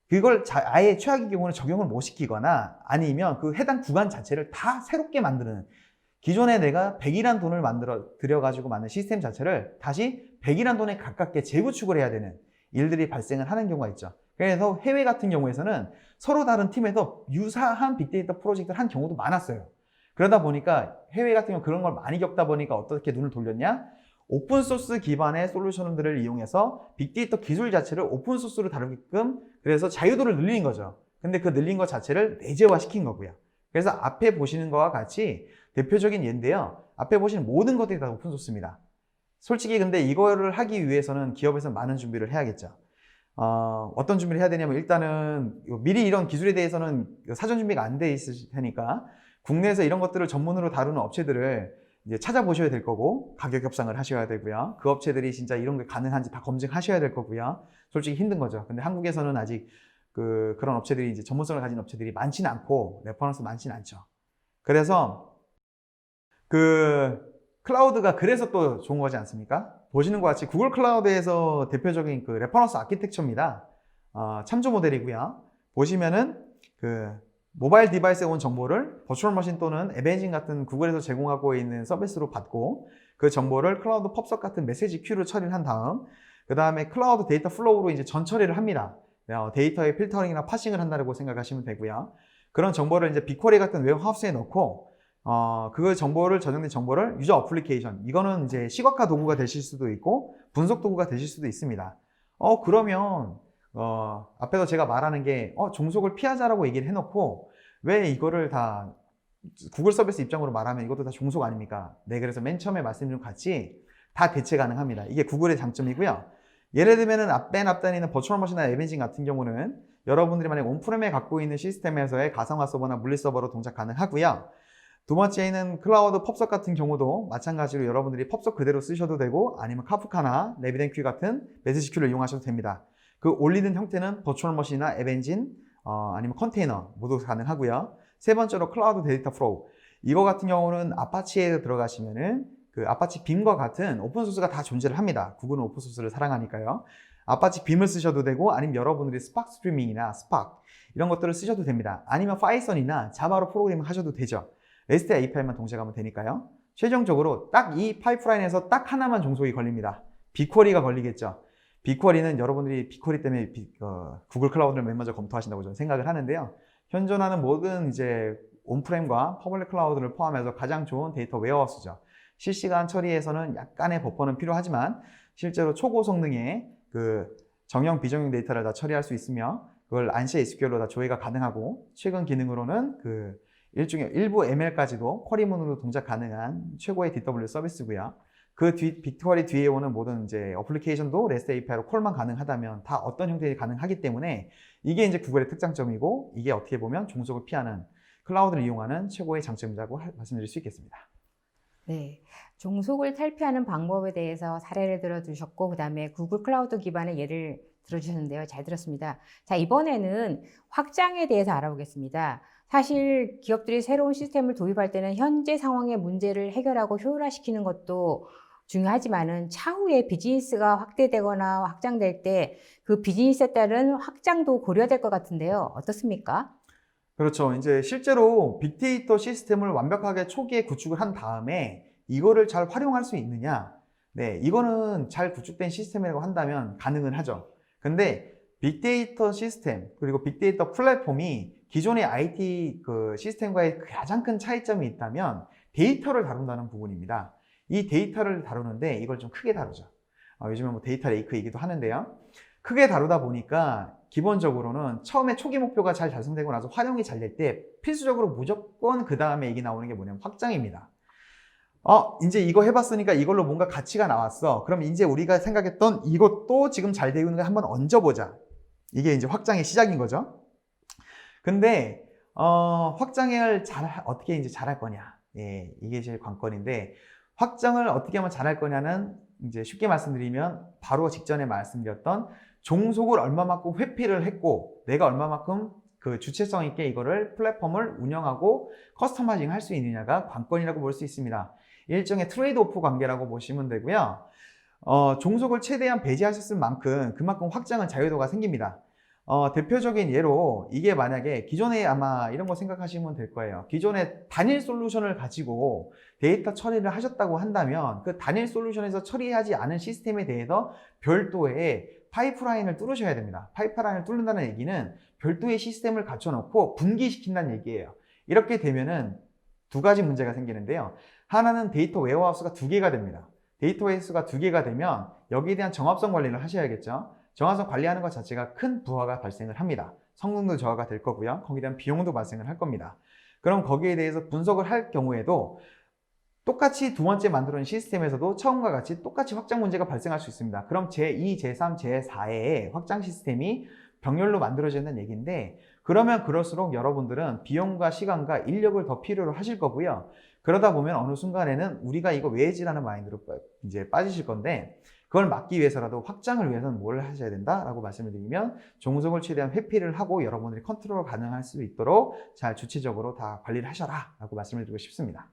그걸 아예 최악의 경우는 적용을 못 시키거나 아니면 그 해당 구간 자체를 다 새롭게 만드는 기존에 내가 100이란 돈을 들여가지고 만든 시스템 자체를 다시 100이란 돈에 가깝게 재구축을 해야 되는 일들이 발생을 하는 경우가 있죠. 그래서 해외 같은 경우에서는 서로 다른 팀에서 유사한 빅데이터 프로젝트를 한 경우도 많았어요. 그러다 보니까 해외 같은 경우 그런 걸 많이 겪다 보니까 어떻게 눈을 돌렸냐? 오픈소스 기반의 솔루션들을 이용해서 빅데이터 기술 자체를 오픈소스로 다루게끔 그래서 자유도를 늘린 거죠. 근데 그 늘린 것 자체를 내재화 시킨 거고요. 그래서 앞에 보시는 것과 같이 대표적인 예인데요. 앞에 보시는 모든 것들이 다 오픈소스입니다. 솔직히 근데 이거를 하기 위해서는 기업에서 많은 준비를 해야겠죠. 어떤 준비를 해야 되냐면 일단은 미리 이런 기술에 대해서는 사전 준비가 안 돼 있을 테니까 국내에서 이런 것들을 전문으로 다루는 업체들을 이제 찾아보셔야 될 거고 가격 협상을 하셔야 되고요. 그 업체들이 진짜 이런 게 가능한지 다 검증하셔야 될 거고요. 솔직히 힘든 거죠. 근데 한국에서는 아직 그런 업체들이 이제 전문성을 가진 업체들이 많지는 않고 레퍼런스 많지는 않죠. 그래서 클라우드가 그래서 또 좋은 거지 않습니까? 보시는 것 같이 구글 클라우드에서 대표적인 그 레퍼런스 아키텍처입니다. 참조 모델이고요. 보시면은 모바일 디바이스에 온 정보를 버추얼 머신 또는 앱 엔진 같은 구글에서 제공하고 있는 서비스로 받고 그 정보를 클라우드 펍석 같은 메시지 큐를 처리를 한 다음 그 다음에 클라우드 데이터 플로우로 이제 전처리를 합니다. 데이터의 필터링이나 파싱을 한다고 생각하시면 되고요. 그런 정보를 이제 빅쿼리 같은 웨어하우스에 넣고, 그 정보를, 저장된 정보를 유저 어플리케이션, 이거는 이제 시각화 도구가 되실 수도 있고, 분석 도구가 되실 수도 있습니다. 그러면, 앞에서 제가 말하는 게, 종속을 피하자라고 얘기를 해놓고, 왜 이거를 다 구글 서비스 입장으로 말하면 이것도 다 종속 아닙니까? 네, 그래서 맨 처음에 말씀드린 같이 다 대체 가능합니다. 이게 구글의 장점이고요. 예를 들면은 맨 앞단에 있는 버추얼 머신이나 에벤징 같은 경우는 여러분들이 만약 온프렘에 갖고 있는 시스템에서의 가상화 서버나 물리 서버로 동작 가능하고요. 두 번째는 클라우드 펍석 같은 경우도 마찬가지로 여러분들이 펍석 그대로 쓰셔도 되고 아니면 카프카나 레비덴큐 같은 메시지 큐를 이용하셔도 됩니다. 그 올리는 형태는 버추얼 머신이나 에벤진 아니면 컨테이너 모두 가능하고요. 세 번째로 클라우드 데이터 플로우. 이거 같은 경우는 아파치에 들어가시면은 그 아파치 빔과 같은 오픈소스가 다 존재를 합니다. 구글은 오픈소스를 사랑하니까요. 아파치 빔을 쓰셔도 되고 아니면 여러분들이 스팍 스트리밍이나 스팍 이런 것들을 쓰셔도 됩니다. 아니면 파이썬이나 자바로 프로그래밍 하셔도 되죠. REST API만 동작하면 되니까요. 최종적으로 딱 이 파이프라인에서 딱 하나만 종속이 걸립니다. 빅쿼리가 걸리겠죠. 빅쿼리는 여러분들이 빅쿼리 때문에 구글 클라우드를 맨 먼저 검토하신다고 저는 생각을 하는데요. 현존하는 모든 이제 온프렘과 퍼블릭 클라우드를 포함해서 가장 좋은 데이터 웨어하우스죠. 실시간 처리에서는 약간의 버퍼는 필요하지만 실제로 초고 성능의 그 정형 비정형 데이터를 다 처리할 수 있으며 그걸 안시 SQL로 다 조회가 가능하고 최근 기능으로는 그 일부 ML까지도 쿼리문으로 동작 가능한 최고의 DW 서비스고요. 그 빅쿼리 뒤에 오는 모든 이제 어플리케이션도 REST API로 콜만 가능하다면 다 어떤 형태에 가능하기 때문에 이게 이제 구글의 특장점이고 이게 어떻게 보면 종속을 피하는 클라우드를 이용하는 최고의 장점이라고 말씀드릴 수 있겠습니다. 네, 종속을 탈피하는 방법에 대해서 사례를 들어주셨고 그다음에 구글 클라우드 기반의 예를 들어주셨는데요. 잘 들었습니다. 자, 이번에는 확장에 대해서 알아보겠습니다. 사실 기업들이 새로운 시스템을 도입할 때는 현재 상황의 문제를 해결하고 효율화시키는 것도 중요하지만은 차후에 비즈니스가 확대되거나 확장될 때 그 비즈니스에 따른 확장도 고려될 것 같은데요. 어떻습니까? 그렇죠. 이제 실제로 빅데이터 시스템을 완벽하게 초기에 구축을 한 다음에 이거를 잘 활용할 수 있느냐? 네, 이거는 잘 구축된 시스템이라고 한다면 가능은 하죠. 근데 빅데이터 시스템 그리고 빅데이터 플랫폼이 기존의 IT 그 시스템과의 가장 큰 차이점이 있다면 데이터를 다룬다는 부분입니다. 이 데이터를 다루는데 이걸 좀 크게 다루죠. 요즘에 뭐 데이터 레이크 얘기도 하는데요. 크게 다루다 보니까 기본적으로는 처음에 초기 목표가 잘 달성되고 나서 활용이 잘 될 때 필수적으로 무조건 그 다음에 얘기 나오는 게 뭐냐면 확장입니다. 이제 이거 해봤으니까 이걸로 뭔가 가치가 나왔어. 그럼 이제 우리가 생각했던 이것도 지금 잘 되고 있는 거 한번 얹어보자. 이게 이제 확장의 시작인 거죠. 근데 확장을 어떻게 이제 잘할 거냐. 예, 이게 제일 관건인데 확장을 어떻게 하면 잘할 거냐는 이제 쉽게 말씀드리면 바로 직전에 말씀드렸던 종속을 얼마만큼 회피를 했고 내가 얼마만큼 그 주체성 있게 이거를 플랫폼을 운영하고 커스터마이징 할 수 있느냐가 관건이라고 볼 수 있습니다. 일종의 트레이드 오프 관계라고 보시면 되고요. 종속을 최대한 배제하셨을 만큼 그만큼 확장은 자유도가 생깁니다. 대표적인 예로 이게 만약에 기존에 아마 이런 거 생각하시면 될 거예요. 기존에 단일 솔루션을 가지고 데이터 처리를 하셨다고 한다면 그 단일 솔루션에서 처리하지 않은 시스템에 대해서 별도의 파이프라인을 뚫으셔야 됩니다. 파이프라인을 뚫는다는 얘기는 별도의 시스템을 갖춰놓고 분기시킨다는 얘기예요. 이렇게 되면은 두 가지 문제가 생기는데요. 하나는 데이터 웨어하우스가 두 개가 됩니다. 데이터 웨어하우스가 두 개가 되면 여기에 대한 정합성 관리를 하셔야겠죠. 정합성 관리하는 것 자체가 큰 부하가 발생을 합니다. 성능도 저하가 될 거고요. 거기에 대한 비용도 발생을 할 겁니다. 그럼 거기에 대해서 분석을 할 경우에도 똑같이 두 번째 만들어낸 시스템에서도 처음과 같이 똑같이 확장 문제가 발생할 수 있습니다. 그럼 제2, 제3, 제4의 확장 시스템이 병렬로 만들어지는 얘기인데 그러면 그럴수록 여러분들은 비용과 시간과 인력을 더 필요로 하실 거고요. 그러다 보면 어느 순간에는 우리가 이거 왜 해지라는 마인드로 이제 빠지실 건데 그걸 막기 위해서라도 확장을 위해서는 뭘 하셔야 된다라고 말씀을 드리면 종속을 최대한 회피를 하고 여러분들이 컨트롤 가능할 수 있도록 잘 주체적으로 다 관리를 하셔라 라고 말씀을 드리고 싶습니다.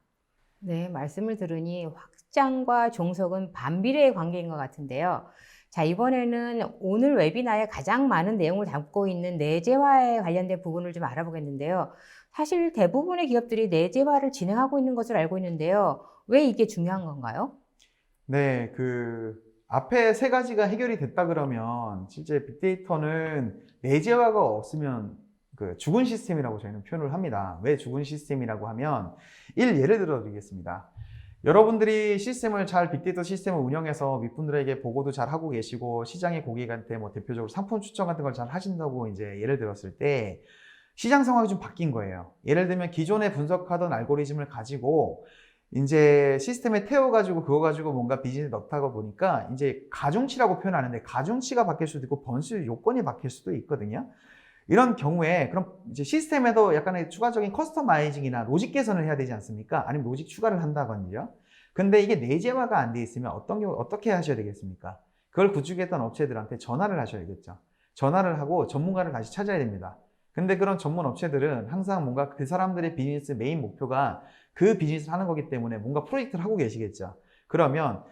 네, 말씀을 들으니 확장과 종속은 반비례의 관계인 것 같은데요. 자, 이번에는 오늘 웨비나에 가장 많은 내용을 담고 있는 내재화에 관련된 부분을 좀 알아보겠는데요. 사실 대부분의 기업들이 내재화를 진행하고 있는 것을 알고 있는데요. 왜 이게 중요한 건가요? 네, 앞에 세 가지가 해결이 됐다 그러면 실제 빅데이터는 내재화가 없으면 그 죽은 시스템이라고 저희는 표현을 합니다. 왜 죽은 시스템이라고 하면 예를 들어 드리겠습니다. 여러분들이 시스템을 잘 빅데이터 시스템을 운영해서 윗분들에게 보고도 잘 하고 계시고 시장의 고객한테 뭐 대표적으로 상품 추천 같은 걸 잘 하신다고 이제 예를 들었을 때 시장 상황이 좀 바뀐 거예요. 예를 들면 기존에 분석하던 알고리즘을 가지고 이제 시스템에 태워가지고 그거 가지고 뭔가 비즈니스 넣다가 보니까 이제 가중치라고 표현하는데 가중치가 바뀔 수도 있고 번수 요건이 바뀔 수도 있거든요. 이런 경우에 그럼 이제 시스템에도 약간의 추가적인 커스터마이징이나 로직 개선을 해야 되지 않습니까? 아니면 로직 추가를 한다거든요. 근데 이게 내재화가 안 돼 있으면 어떻게 하셔야 되겠습니까? 그걸 구축했던 업체들한테 전화를 하셔야겠죠. 전화를 하고 전문가를 다시 찾아야 됩니다. 근데 그런 전문 업체들은 항상 뭔가 그 사람들의 비즈니스 메인 목표가 그 비즈니스를 하는 거기 때문에 뭔가 프로젝트를 하고 계시겠죠. 그러면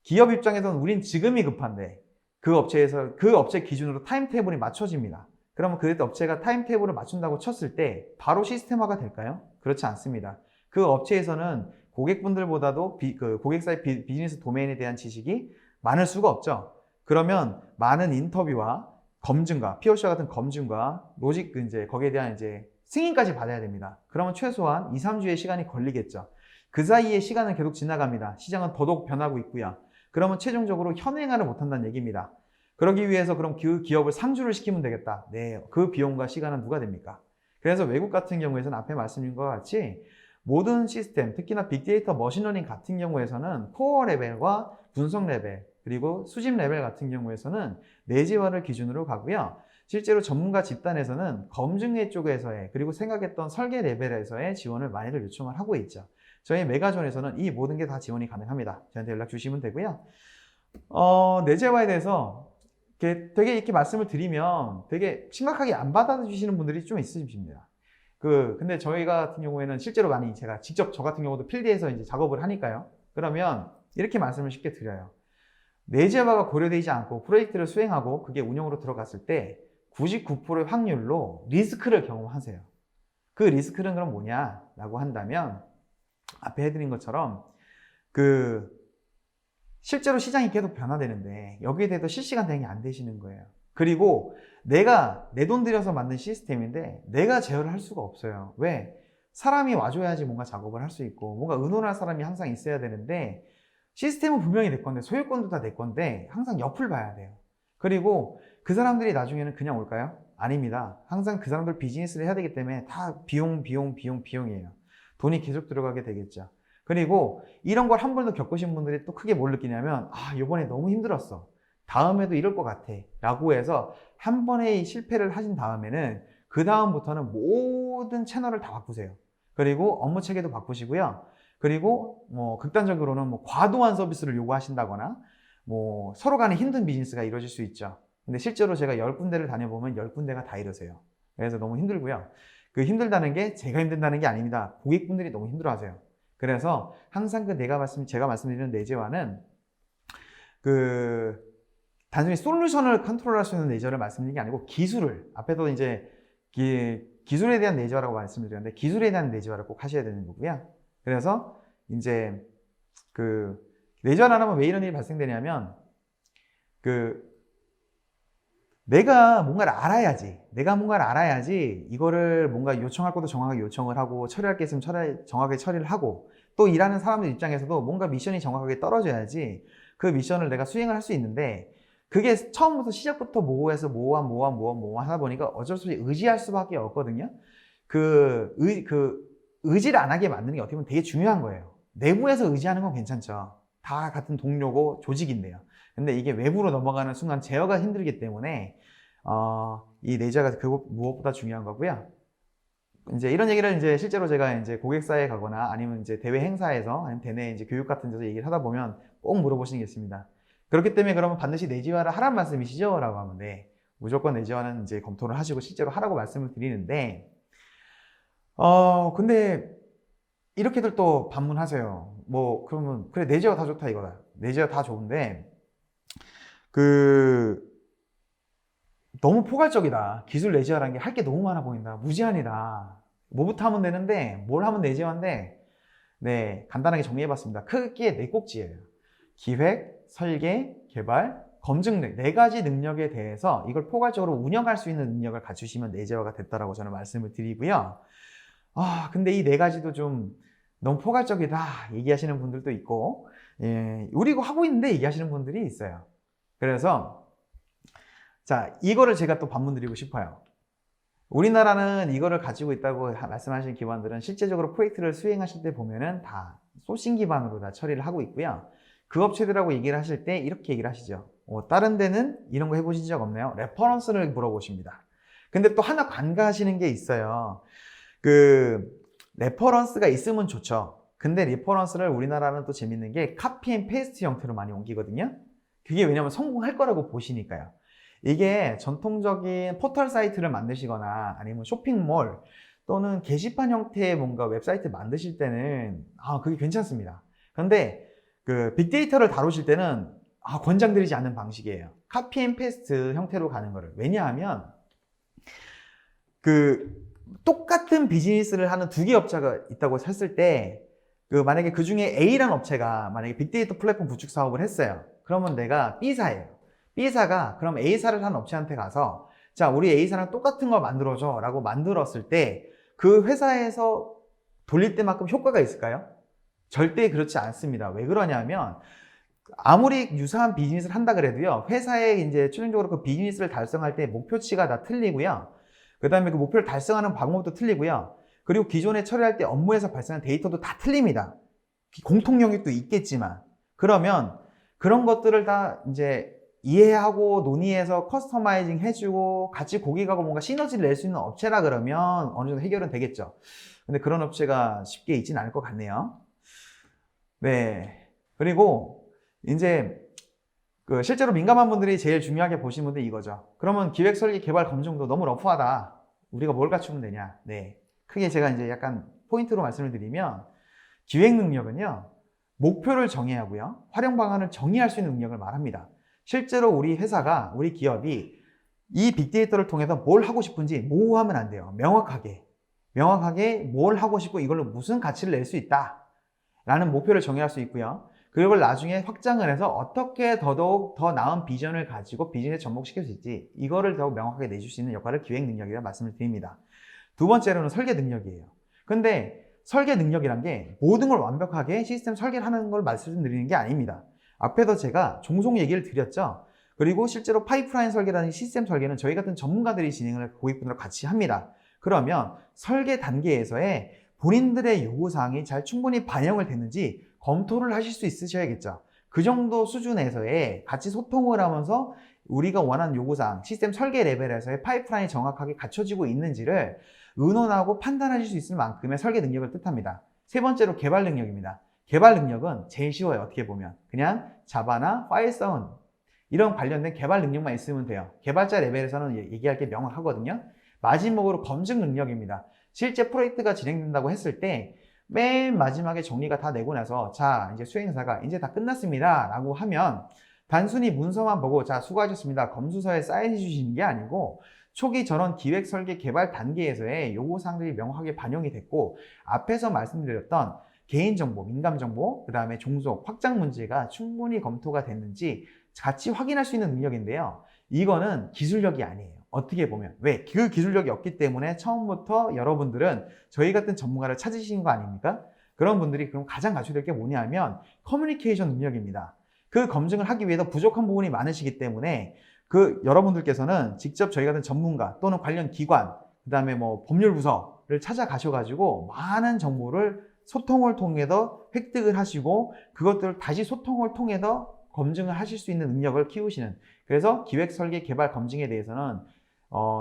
기업 입장에서는 우린 지금이 급한데 그 업체 기준으로 타임테이블이 맞춰집니다. 그러면 그 업체가 타임테이블을 맞춘다고 쳤을 때 바로 시스템화가 될까요? 그렇지 않습니다. 그 업체에서는 고객분들보다도 고객사의 비즈니스 도메인에 대한 지식이 많을 수가 없죠. 그러면 많은 인터뷰와 검증과 POC와 같은 검증과 로직 이제 거기에 대한 이제 승인까지 받아야 됩니다. 그러면 최소한 2, 3주의 시간이 걸리겠죠. 그 사이에 시간은 계속 지나갑니다. 시장은 더더욱 변하고 있고요. 그러면 최종적으로 현행화를 못한다는 얘기입니다. 그러기 위해서 그럼 그 기업을 상주를 시키면 되겠다. 네, 그 비용과 시간은 누가 됩니까? 그래서 외국 같은 경우에서는 앞에 말씀드린 것과 같이 모든 시스템, 특히나 빅데이터 머신러닝 같은 경우에서는 코어 레벨과 분석 레벨, 그리고 수집 레벨 같은 경우에서는 내재화를 기준으로 가고요. 실제로 전문가 집단에서는 검증회 쪽에서의 그리고 생각했던 설계 레벨에서의 지원을 많이들 요청을 하고 있죠. 저희 메가존에서는 이 모든 게 다 지원이 가능합니다. 저한테 연락 주시면 되고요. 내재화에 대해서 되게 이렇게 말씀을 드리면 되게 심각하게 안 받아주시는 분들이 좀 있으십니다. 근데 저희 같은 경우에는 실제로 많이 제가 직접 저 같은 경우도 필드에서 이제 작업을 하니까요. 그러면 이렇게 말씀을 쉽게 드려요. 내재화가 고려되지 않고 프로젝트를 수행하고 그게 운영으로 들어갔을 때 99%의 확률로 리스크를 경험하세요. 그 리스크는 그럼 뭐냐라고 한다면 앞에 해드린 것처럼 실제로 시장이 계속 변화되는데 여기에 대해서 실시간 대응이 안 되시는 거예요. 그리고 내가 내 돈 들여서 만든 시스템인데 내가 제어를 할 수가 없어요. 왜? 사람이 와줘야지 뭔가 작업을 할 수 있고 뭔가 의논할 사람이 항상 있어야 되는데 시스템은 분명히 내 건데 소유권도 다 내 건데 항상 옆을 봐야 돼요. 그리고 그 사람들이 나중에는 그냥 올까요? 아닙니다. 항상 그 사람들 비즈니스를 해야 되기 때문에 다 비용이에요. 돈이 계속 들어가게 되겠죠. 그리고 이런 걸 한 번도 겪으신 분들이 또 크게 뭘 느끼냐면 이번에 너무 힘들었어. 다음에도 이럴 것 같아. 라고 해서 한 번의 실패를 하신 다음에는 그 다음부터는 모든 채널을 다 바꾸세요. 그리고 업무 체계도 바꾸시고요. 그리고 극단적으로는 과도한 서비스를 요구하신다거나 서로 간에 힘든 비즈니스가 이루어질 수 있죠. 근데 실제로 제가 10군데를 다녀보면 10군데가 다 이러세요. 그래서 너무 힘들고요. 그 힘들다는 게 제가 힘든다는 게 아닙니다. 고객분들이 너무 힘들어하세요. 그래서 항상 제가 말씀드리는 내재화는 단순히 솔루션을 컨트롤할 수 있는 내재화를 말씀드리는 게 아니고 앞에도 이제 기술에 대한 내재화라고 말씀을 드렸는데 기술에 대한 내재화를 꼭 하셔야 되는 거고요. 그래서 이제 내재화를 안 하면 왜 이런 일이 발생되냐면 내가 뭔가를 알아야지 이거를 뭔가 요청할 것도 정확하게 요청을 하고 처리할 게 있으면 정확하게 처리를 하고 또 일하는 사람들 입장에서도 뭔가 미션이 정확하게 떨어져야지 그 미션을 내가 수행을 할 수 있는데 그게 처음부터 시작부터 모호해서 모호함 하다 보니까 어쩔 수 없이 의지할 수밖에 없거든요. 의지를 안 하게 만드는 게 어떻게 보면 되게 중요한 거예요. 내부에서 의지하는 건 괜찮죠. 다 같은 동료고 조직인데요. 근데 이게 외부로 넘어가는 순간 제어가 힘들기 때문에 이 내재화가 무엇보다 중요한 거고요. 이제 이런 얘기를 이제 실제로 제가 이제 고객사에 가거나 아니면 이제 대외 행사에서 아니면 대내 이제 교육 같은 데서 얘기를 하다 보면 꼭 물어보시는 게 있습니다. 그렇기 때문에 그러면 반드시 내재화를 하란 말씀이시죠? 라고 하면 네. 무조건 내재화는 이제 검토를 하시고 실제로 하라고 말씀을 드리는데 근데 이렇게들 또 반문하세요. 그러면 그래 내재화 다 좋다 이거다. 내재화 다 좋은데 너무 포괄적이다. 기술 내재화라는 게 할 게 너무 많아 보인다. 무제한이다. 뭐부터 하면 되는데 뭘 하면 내재화인데 네, 간단하게 정리해봤습니다. 크게 4꼭지예요. 기획, 설계, 개발, 검증 등 4가지 능력에 대해서 이걸 포괄적으로 운영할 수 있는 능력을 갖추시면 내재화가 됐다라고 저는 말씀을 드리고요. 근데 이 4가지도 좀 너무 포괄적이다 얘기하시는 분들도 있고, 우리 이거 하고 있는데 얘기하시는 분들이 있어요. 그래서 자, 이거를 제가 또 반문드리고 싶어요. 우리나라는 이거를 가지고 있다고 말씀하신 기관들은 실제적으로 프로젝트를 수행하실 때 보면은 다 소싱 기반으로 다 처리를 하고 있고요. 그 업체들하고 얘기를 하실 때 이렇게 얘기를 하시죠. 다른 데는 이런 거 해보신 적 없나요? 레퍼런스를 물어보십니다. 근데 또 하나 간과하시는 게 있어요. 그 레퍼런스가 있으면 좋죠. 근데 레퍼런스를 우리나라는 또 재밌는 게 카피 앤 페이스트 형태로 많이 옮기거든요. 그게 왜냐면 성공할 거라고 보시니까요. 이게 전통적인 포털 사이트를 만드시거나 아니면 쇼핑몰 또는 게시판 형태의 뭔가 웹사이트 만드실 때는 그게 괜찮습니다. 그런데 그 빅데이터를 다루실 때는 권장드리지 않는 방식이에요. 카피 앤 페이스트 형태로 가는 거를. 왜냐하면 그 똑같은 비즈니스를 하는 2개 업체가 있다고 했을 때 만약에 그 중에 A라는 업체가 만약에 빅데이터 플랫폼 구축 사업을 했어요. 그러면 내가 B사예요. B사가 그럼 A사를 한 업체한테 가서 자, 우리 A사랑 똑같은 걸 만들어줘 라고 만들었을 때 그 회사에서 돌릴 때만큼 효과가 있을까요? 절대 그렇지 않습니다. 왜 그러냐면 아무리 유사한 비즈니스를 한다 그래도요, 회사에 이제 최종적으로 그 비즈니스를 달성할 때 목표치가 다 틀리고요. 그 다음에 그 목표를 달성하는 방법도 틀리고요. 그리고 기존에 처리할 때 업무에서 발생한 데이터도 다 틀립니다. 공통 영역도 있겠지만. 그러면 그런 것들을 다 이제 이해하고 논의해서 커스터마이징 해주고 같이 고객하고 뭔가 시너지를 낼 수 있는 업체라 그러면 어느 정도 해결은 되겠죠. 근데 그런 업체가 쉽게 있지는 않을 것 같네요. 네. 그리고 이제 실제로 민감한 분들이 제일 중요하게 보시는 분들이 이거죠. 그러면 기획, 설계, 개발, 검증도 너무 러프하다. 우리가 뭘 갖추면 되냐? 네. 크게 제가 이제 약간 포인트로 말씀을 드리면 기획 능력은요, 목표를 정해야 하고요, 활용 방안을 정의할 수 있는 능력을 말합니다. 실제로 우리 회사가, 우리 기업이 이 빅데이터를 통해서 뭘 하고 싶은지 모호하면 안 돼요. 명확하게 뭘 하고 싶고 이걸로 무슨 가치를 낼 수 있다 라는 목표를 정의할 수 있고요. 그걸 나중에 확장을 해서 어떻게 더더욱 더 나은 비전을 가지고 비즈니스에 접목시킬 수 있지, 이거를 더욱 명확하게 내줄 수 있는 역할을 기획 능력이라고 말씀을 드립니다. 두 번째로는 설계 능력이에요. 근데 설계 능력이란 게 모든 걸 완벽하게 시스템 설계를 하는 걸 말씀드리는 게 아닙니다. 앞에서 제가 종종 얘기를 드렸죠. 그리고 실제로 파이프라인 설계라는 시스템 설계는 저희 같은 전문가들이 진행을 고객분들과 같이 합니다. 그러면 설계 단계에서의 본인들의 요구사항이 잘 충분히 반영을 됐는지 검토를 하실 수 있으셔야겠죠. 그 정도 수준에서의 같이 소통을 하면서 우리가 원하는 요구사항, 시스템 설계 레벨에서의 파이프라인이 정확하게 갖춰지고 있는지를 의논하고 판단하실 수 있을 만큼의 설계 능력을 뜻합니다. 세 번째로 개발 능력입니다. 개발 능력은 제일 쉬워요. 어떻게 보면 그냥 자바나 파이썬 이런 관련된 개발 능력만 있으면 돼요. 개발자 레벨에서는 얘기할 게 명확하거든요. 마지막으로 검증 능력입니다. 실제 프로젝트가 진행된다고 했을 때 맨 마지막에 정리가 다 되고 나서 자, 이제 수행사가 이제 다 끝났습니다 라고 하면 단순히 문서만 보고 자, 수고하셨습니다 검수서에 사인해 주시는 게 아니고 초기 전원 기획 설계 개발 단계에서의 요구사항들이 명확하게 반영이 됐고 앞에서 말씀드렸던 개인정보, 민감정보, 그 다음에 종속, 확장 문제가 충분히 검토가 됐는지 같이 확인할 수 있는 능력인데요. 이거는 기술력이 아니에요. 어떻게 보면. 왜? 그 기술력이 없기 때문에 처음부터 여러분들은 저희 같은 전문가를 찾으신 거 아닙니까? 그런 분들이 그럼 가장 갖춰야 될 게 뭐냐면 커뮤니케이션 능력입니다. 그 검증을 하기 위해서 부족한 부분이 많으시기 때문에 여러분들께서는 직접 저희 같은 전문가 또는 관련 기관, 그 다음에 뭐 법률부서를 찾아가셔가지고 많은 정보를 소통을 통해서 획득을 하시고 그것들을 다시 소통을 통해서 검증을 하실 수 있는 능력을 키우시는, 그래서 기획, 설계, 개발, 검증에 대해서는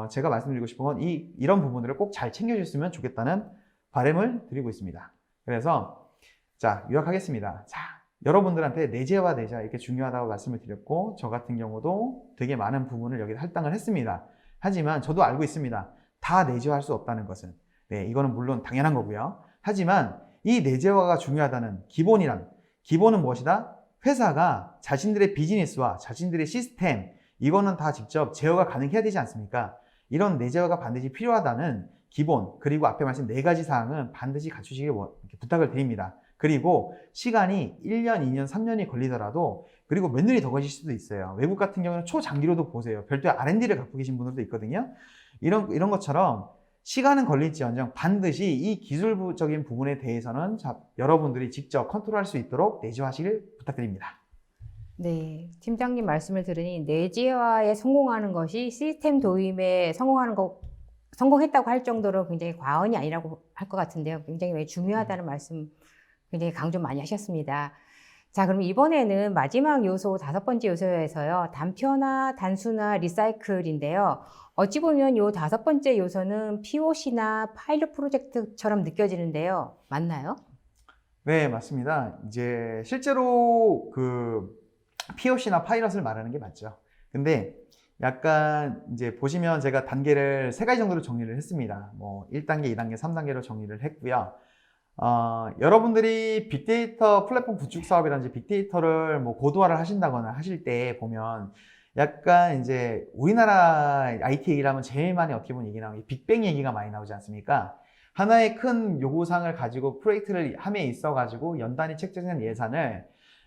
제가 말씀드리고 싶은 건 이런 부분들을 꼭 잘 챙겨주셨으면 좋겠다는 바람을 드리고 있습니다. 그래서 자, 요약하겠습니다. 자, 여러분들한테 내재와 내자 이렇게 중요하다고 말씀을 드렸고 저 같은 경우도 되게 많은 부분을 여기서 할당을 했습니다. 하지만 저도 알고 있습니다. 다 내재화할 수 없다는 것은. 네, 이거는 물론 당연한 거고요. 하지만 이 내재화가 중요하다는 기본은 무엇이다? 회사가 자신들의 비즈니스와 자신들의 시스템, 이거는 다 직접 제어가 가능해야 되지 않습니까? 이런 내재화가 반드시 필요하다는 기본, 그리고 앞에 말씀 4가지 사항은 반드시 갖추시길 부탁을 드립니다. 그리고 시간이 1년, 2년, 3년이 걸리더라도 그리고 몇 년이 더 걸릴 수도 있어요. 외국 같은 경우는 초장기로도 보세요. 별도의 R&D를 갖고 계신 분들도 있거든요. 이런 것처럼 시간은 걸릴지언정 반드시 이 기술적인 부분에 대해서는 여러분들이 직접 컨트롤할 수 있도록 내재화하시길 부탁드립니다. 네, 팀장님 말씀을 들으니 내재화에 성공하는 것이 시스템 도입에 성공했다고 할 정도로 굉장히 과언이 아니라고 할 것 같은데요. 굉장히 중요하다는 말씀 굉장히 강조 많이 하셨습니다. 자, 그럼 이번에는 마지막 요소, 5번째 요소에서요. 단편화, 단순화, 리사이클인데요. 어찌 보면 요 5번째 요소는 POC나 파일럿 프로젝트처럼 느껴지는데요. 맞나요? 네, 맞습니다. 이제 실제로 그 POC나 파일럿을 말하는 게 맞죠. 근데 약간 이제 보시면 제가 단계를 3가지 정도로 정리를 했습니다. 뭐 1단계, 2단계, 3단계로 정리를 했고요. 여러분들이 빅데이터 플랫폼 구축 사업이라든지 빅데이터를 뭐 고도화를 하신다거나 하실 때 보면 약간 이제 우리나라 IT 얘기를 하면 제일 많이 어떻게 보면 얘기 나오는 게 빅뱅 얘기가 많이 나오지 않습니까? 하나의 큰 요구사항을 가지고 프로젝트를 함에 있어가지고 연단위 책정된 예산을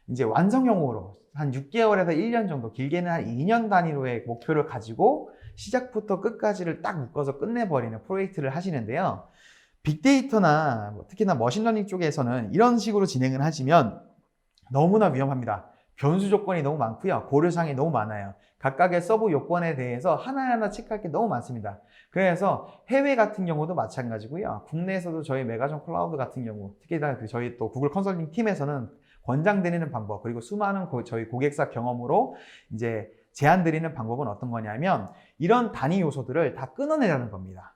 이제 완성형으로 한 6개월에서 1년 정도, 길게는 한 2년 단위로의 목표를 가지고 시작부터 끝까지를 딱 묶어서 끝내버리는 프로젝트를 하시는데요. 빅데이터나 특히나 머신러닝 쪽에서는 이런 식으로 진행을 하시면 너무나 위험합니다. 변수 조건이 너무 많고요. 고려사항이 너무 많아요. 각각의 서브 요건에 대해서 하나하나 체크할 게 너무 많습니다. 그래서 해외 같은 경우도 마찬가지고요. 국내에서도 저희 메가존 클라우드 같은 경우, 특히나 저희 또 구글 컨설팅 팀에서는 권장드리는 방법, 그리고 수많은 저희 고객사 경험으로 이제 제안 드리는 방법은 어떤 거냐면 이런 단위 요소들을 다 끊어내라는 겁니다.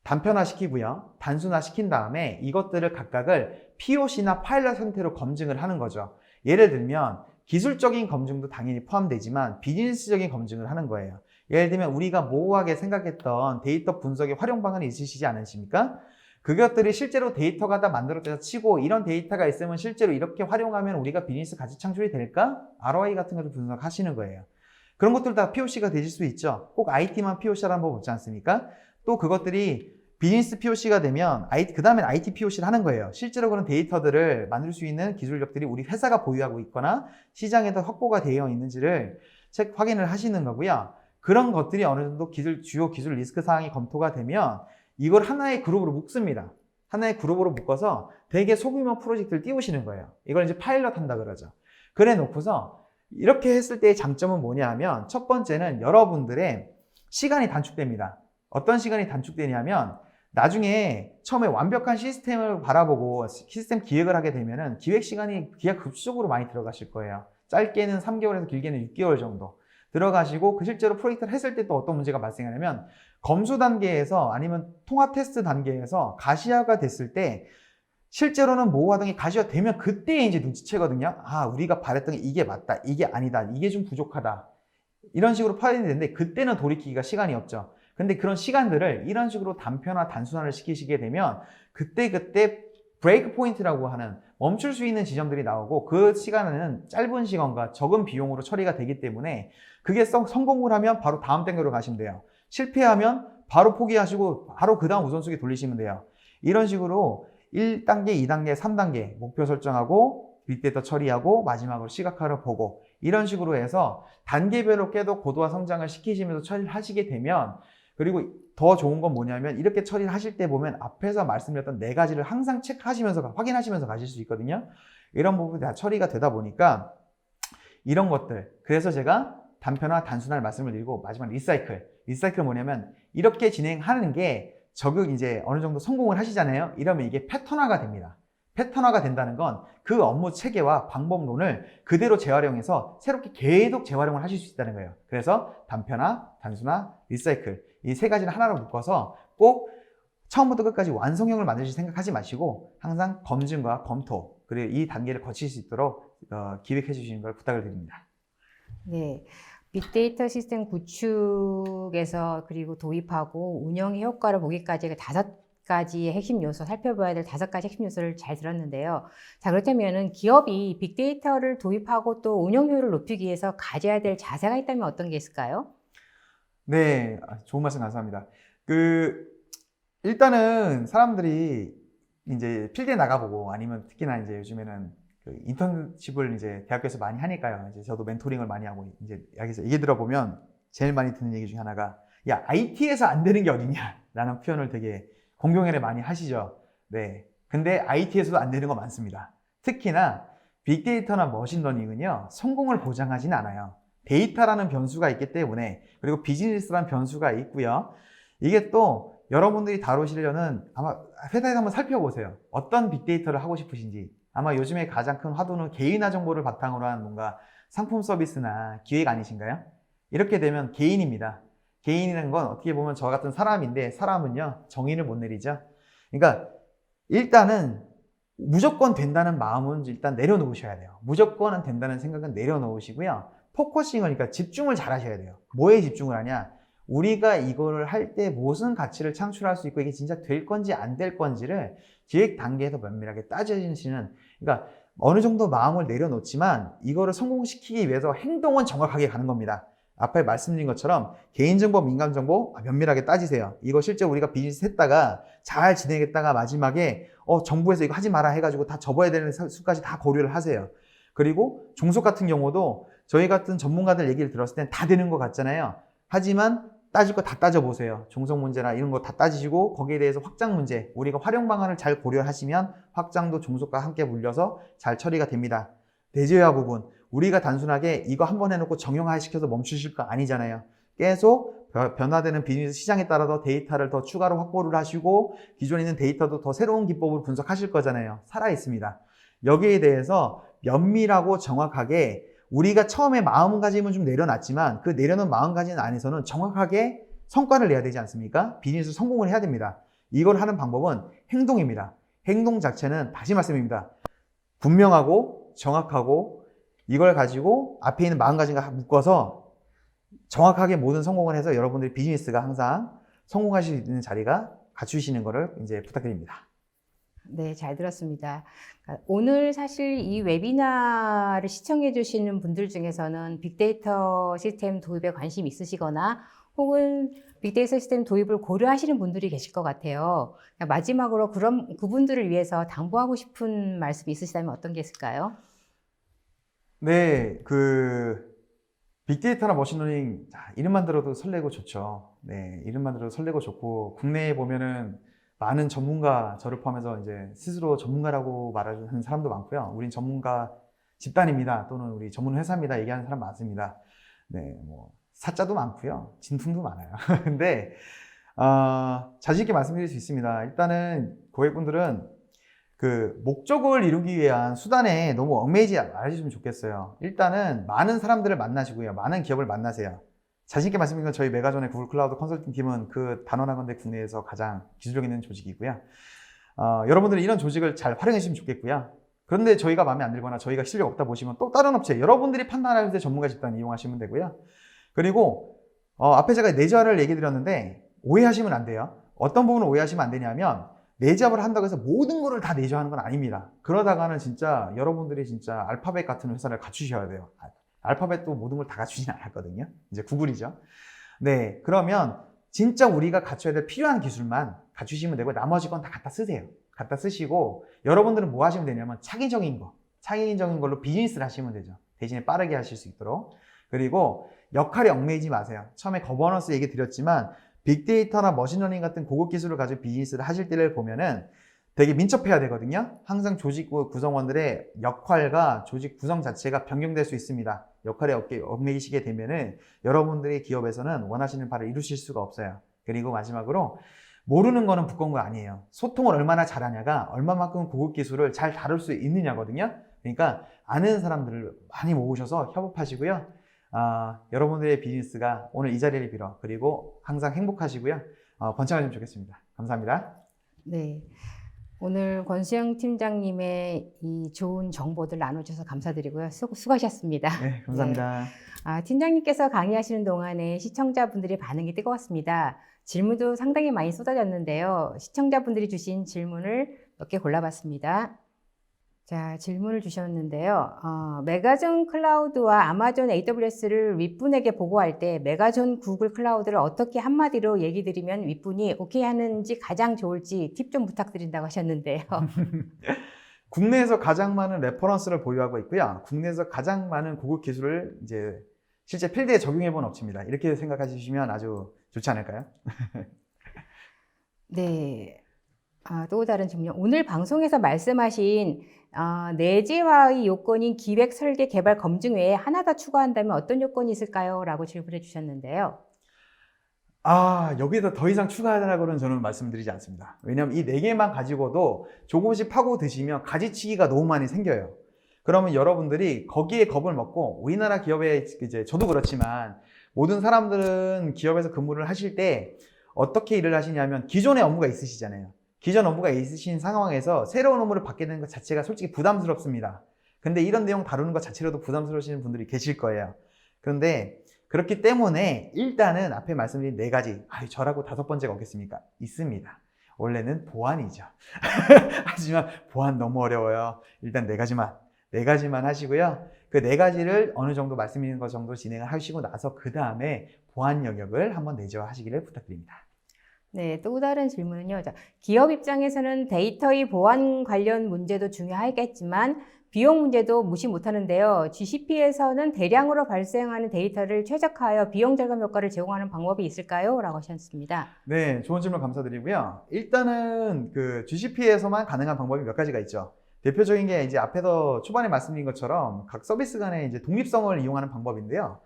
단편화시키고요. 단순화시킨 다음에 이것들을 각각을 POC나 파일럿 형태로 검증을 하는 거죠. 예를 들면 기술적인 검증도 당연히 포함되지만 비즈니스적인 검증을 하는 거예요. 예를 들면 우리가 모호하게 생각했던 데이터 분석의 활용 방안이 있으시지 않으십니까? 그것들이 실제로 데이터가 다 만들어져서 치고 이런 데이터가 있으면 실제로 이렇게 활용하면 우리가 비즈니스 가치 창출이 될까? ROI 같은 것을 분석하시는 거예요. 그런 것들 다 POC가 되실 수 있죠. 꼭 IT만 POC라는 법 없지 않습니까? 또 그것들이 비즈니스 POC가 되면 그 다음엔 IT POC를 하는 거예요. 실제로 그런 데이터들을 만들 수 있는 기술력들이 우리 회사가 보유하고 있거나 시장에도 확보가 되어 있는지를 확인을 하시는 거고요. 그런 것들이 어느 정도 주요 기술 리스크 사항이 검토가 되면 이걸 하나의 그룹으로 묶습니다. 하나의 그룹으로 묶어서 되게 소규모 프로젝트를 띄우시는 거예요. 이걸 이제 파일럿 한다 그러죠. 그래 놓고서 이렇게 했을 때의 장점은 뭐냐 하면 첫 번째는 여러분들의 시간이 단축됩니다. 어떤 시간이 단축되냐면 나중에 처음에 완벽한 시스템을 바라보고 시스템 기획을 하게 되면은 기획 시간이 급속으로 많이 들어가실 거예요. 짧게는 3개월에서 길게는 6개월 정도 들어가시고 그 실제로 프로젝트를 했을 때 또 어떤 문제가 발생하냐면 검수 단계에서 아니면 통합 테스트 단계에서 가시화가 됐을 때 실제로는 모호하던 게 가시화 되면 그때 이제 눈치채거든요. 아, 우리가 바랬던 게 이게 맞다, 이게 아니다, 이게 좀 부족하다. 이런 식으로 파악이 되는데 그때는 돌이키기가 시간이 없죠. 근데 그런 시간들을 이런 식으로 단편화, 단순화를 시키시게 되면 그때 브레이크 포인트라고 하는 멈출 수 있는 지점들이 나오고 그 시간은 짧은 시간과 적은 비용으로 처리가 되기 때문에 그게 성공을 하면 바로 다음 단계로 가시면 돼요. 실패하면 바로 포기하시고 바로 그 다음 우선순위 돌리시면 돼요. 이런 식으로 1단계, 2단계, 3단계 목표 설정하고 빅데이터 처리하고 마지막으로 시각화를 보고 이런 식으로 해서 단계별로 깨도 고도화 성장을 시키시면서 처리를 하시게 되면 그리고 더 좋은 건 뭐냐면 이렇게 처리를 하실 때 보면 앞에서 말씀드렸던 4가지를 항상 체크하시면서 확인하시면서 가실 수 있거든요. 이런 부분이 다 처리가 되다 보니까 이런 것들 그래서 제가 단편화, 단순화를 말씀을 드리고 마지막 리사이클은 뭐냐면 이렇게 진행하는 게 이제 어느 정도 성공을 하시잖아요. 이러면 이게 패턴화가 됩니다. 패턴화가 된다는 건 그 업무 체계와 방법론을 그대로 재활용해서 새롭게 계속 재활용을 하실 수 있다는 거예요. 그래서 단편화, 단순화, 리사이클 이 3가지를 하나로 묶어서 꼭 처음부터 끝까지 완성형을 만드실 생각하지 마시고 항상 검증과 검토 그리고 이 단계를 거칠 수 있도록 기획해 주시는 걸 부탁을 드립니다. 네. 빅데이터 시스템 구축에서 그리고 도입하고 운영의 효과를 보기까지 5가지의 핵심 요소, 살펴봐야 될 5가지 핵심 요소를 잘 들었는데요. 자, 그렇다면은 기업이 빅데이터를 도입하고 또 운영 효율을 높이기 위해서 가져야 될 자세가 있다면 어떤 게 있을까요? 네, 좋은 말씀 감사합니다. 일단은 사람들이 이제 필드에 나가보고 아니면 특히나 이제 요즘에는 그 인턴십을 이제 대학교에서 많이 하니까요. 이제 저도 멘토링을 많이 하고 이제 여기서 얘기 들어보면 제일 많이 듣는 얘기 중에 하나가 야, IT에서 안 되는 게 어디냐라는 표현을 되게 공경회를 많이 하시죠. 네. 근데 IT에서도 안 되는 거 많습니다. 특히나 빅데이터나 머신러닝은요, 성공을 보장하지는 않아요. 데이터라는 변수가 있기 때문에, 그리고 비즈니스라는 변수가 있고요. 이게 또 여러분들이 다루시려는 아마 회사에서 한번 살펴보세요. 어떤 빅데이터를 하고 싶으신지. 아마 요즘에 가장 큰 화두는 개인화 정보를 바탕으로 한 뭔가 상품 서비스나 기획 아니신가요? 이렇게 되면 개인입니다. 개인이라는 건 어떻게 보면 저 같은 사람인데, 사람은요, 정의를 못 내리죠. 그러니까 일단은 무조건 된다는 마음은 일단 내려놓으셔야 돼요. 무조건은 된다는 생각은 내려놓으시고요. 포커싱을, 그러니까 집중을 잘 하셔야 돼요. 뭐에 집중을 하냐? 우리가 이거를 할 때 무슨 가치를 창출할 수 있고 이게 진짜 될 건지 안 될 건지를 기획 단계에서 면밀하게 따져지시는, 그러니까 어느 정도 마음을 내려놓지만 이거를 성공시키기 위해서 행동은 정확하게 가는 겁니다. 앞에 말씀드린 것처럼 개인정보, 민감정보 면밀하게 따지세요. 이거 실제 우리가 비즈니스 했다가 잘 진행했다가 마지막에 정부에서 이거 하지 마라 해가지고 다 접어야 되는 수까지 다 고려를 하세요. 그리고 종속 같은 경우도 저희 같은 전문가들 얘기를 들었을 땐 다 되는 것 같잖아요. 하지만 따질 거 다 따져보세요. 종속 문제나 이런 거 다 따지시고 거기에 대해서 확장 문제, 우리가 활용 방안을 잘 고려하시면 확장도 종속과 함께 물려서 잘 처리가 됩니다. 내재화 부분, 우리가 단순하게 이거 한번 해놓고 정형화시켜서 멈추실 거 아니잖아요. 계속 변화되는 비즈니스 시장에 따라서 데이터를 더 추가로 확보를 하시고 기존에 있는 데이터도 더 새로운 기법으로 분석하실 거잖아요. 살아있습니다. 여기에 대해서 면밀하고 정확하게 우리가 처음에 마음가짐은 좀 내려놨지만 그 내려놓은 마음가짐 안에서는 정확하게 성과를 내야 되지 않습니까? 비즈니스 성공을 해야 됩니다. 이걸 하는 방법은 행동입니다. 행동 자체는 다시 말씀입니다. 분명하고 정확하고 이걸 가지고 앞에 있는 마음가짐과 묶어서 정확하게 모든 성공을 해서 여러분들이 비즈니스가 항상 성공하실 수 있는 자리가 갖추시는 것을 이제 부탁드립니다. 네, 잘 들었습니다. 오늘 사실 이 웨비나를 시청해 주시는 분들 중에서는 빅데이터 시스템 도입에 관심 있으시거나 혹은 빅데이터 시스템 도입을 고려하시는 분들이 계실 것 같아요. 마지막으로 그런 그분들을 위해서 당부하고 싶은 말씀이 있으시다면 어떤 게 있을까요? 네, 빅데이터나 머신러닝, 이름만 들어도 설레고 좋죠. 네, 이름만 들어도 설레고 좋고, 국내에 보면은 많은 전문가, 저를 포함해서 이제 스스로 전문가라고 말하는 사람도 많고요. 우린 전문가 집단입니다. 또는 우리 전문 회사입니다. 얘기하는 사람 많습니다. 네, 뭐, 사자도 많고요. 진품도 많아요. 근데, 자신 있게 말씀드릴 수 있습니다. 일단은 고객분들은 그 목적을 이루기 위한 수단에 너무 얽매이지 않으시면 좋겠어요. 일단은 많은 사람들을 만나시고요. 많은 기업을 만나세요. 자신있게 말씀드리면 저희 메가존의 구글 클라우드 컨설팅 팀은 그 단언한 건데 국내에서 가장 기술력 있는 조직이고요. 여러분들은 이런 조직을 잘 활용해 주시면 좋겠고요. 그런데 저희가 마음에 안 들거나 저희가 실력 없다 보시면 또 다른 업체, 여러분들이 판단할 때 전문가 집단 이용하시면 되고요. 그리고 앞에 제가 내재화를 얘기 드렸는데 오해하시면 안 돼요. 어떤 부분을 오해하시면 안 되냐면 내재화를 한다고 해서 모든 거를 다 내재화하는 건 아닙니다. 그러다가는 진짜 여러분들이 진짜 알파벳 같은 회사를 갖추셔야 돼요. 알파벳도 모든 걸 다 갖추진 않았거든요. 이제 구글이죠. 네, 그러면 진짜 우리가 갖춰야 될 필요한 기술만 갖추시면 되고 나머지 건 다 갖다 쓰세요. 갖다 쓰시고 여러분들은 뭐 하시면 되냐면 창의적인 걸로 비즈니스를 하시면 되죠. 대신에 빠르게 하실 수 있도록. 그리고 역할에 얽매이지 마세요. 처음에 거버넌스 얘기 드렸지만 빅데이터나 머신러닝 같은 고급 기술을 가지고 비즈니스를 하실 때를 보면은 되게 민첩해야 되거든요. 항상 조직 구성원들의 역할과 조직 구성 자체가 변경될 수 있습니다. 역할에 얽매이시게 되면은 여러분들의 기업에서는 원하시는 바를 이루실 수가 없어요. 그리고 마지막으로 모르는 거는 부끄러운 거 아니에요. 소통을 얼마나 잘하냐가 얼마만큼 고급 기술을 잘 다룰 수 있느냐거든요. 그러니까 아는 사람들을 많이 모으셔서 협업하시고요. 여러분들의 비즈니스가 오늘 이 자리를 빌어 그리고 항상 행복하시고요. 번창하시면 좋겠습니다. 감사합니다. 네. 오늘 권수영 팀장님의 이 좋은 정보들 나눠주셔서 감사드리고요. 수고하셨습니다. 네, 감사합니다. 네. 팀장님께서 강의하시는 동안에 시청자분들의 반응이 뜨거웠습니다. 질문도 상당히 많이 쏟아졌는데요. 시청자분들이 주신 질문을 몇 개 골라봤습니다. 자, 질문을 주셨는데요. 메가존 클라우드와 아마존 AWS를 윗분에게 보고할 때 메가존 구글 클라우드를 어떻게 한마디로 얘기 드리면 윗분이 오케이 하는지 가장 좋을지 팁 좀 부탁드린다고 하셨는데요. 국내에서 가장 많은 레퍼런스를 보유하고 있고요. 국내에서 가장 많은 고급 기술을 이제 실제 필드에 적용해 본 업체입니다. 이렇게 생각하시면 아주 좋지 않을까요? 네. 또 다른 질문요. 오늘 방송에서 말씀하신 내재화의 요건인 기획, 설계, 개발, 검증 외에 하나 더 추가한다면 어떤 요건이 있을까요? 라고 질문해 주셨는데요. 여기서 더 이상 추가하라고는 저는 말씀드리지 않습니다. 왜냐하면 이 4개만 가지고도 조금씩 파고 드시면 가지치기가 너무 많이 생겨요. 그러면 여러분들이 거기에 겁을 먹고 우리나라 기업에 이제 저도 그렇지만 모든 사람들은 기업에서 근무를 하실 때 어떻게 일을 하시냐면 기존의 업무가 있으시잖아요. 기존 업무가 있으신 상황에서 새로운 업무를 받게 되는 것 자체가 솔직히 부담스럽습니다. 근데 이런 내용 다루는 것 자체로도 부담스러우시는 분들이 계실 거예요. 그런데 그렇기 때문에 일단은 앞에 말씀드린 4가지, 저라고 5번째가 없겠습니까? 있습니다. 원래는 보안이죠. 하지만 보안 너무 어려워요. 일단 4가지만 하시고요. 그 4가지를 어느 정도 말씀드린 것 정도 진행을 하시고 나서 그 다음에 보안 영역을 한번 내재화하시기를 부탁드립니다. 네, 또 다른 질문은요. 자, 기업 입장에서는 데이터의 보안 관련 문제도 중요하겠지만 비용 문제도 무시 못하는데요. GCP에서는 대량으로 발생하는 데이터를 최적화하여 비용 절감 효과를 제공하는 방법이 있을까요? 라고 하셨습니다. 네, 좋은 질문 감사드리고요. 일단은 그 GCP에서만 가능한 방법이 몇 가지가 있죠. 대표적인 게 이제 앞에서 초반에 말씀드린 것처럼 각 서비스 간의 이제 독립성을 이용하는 방법인데요.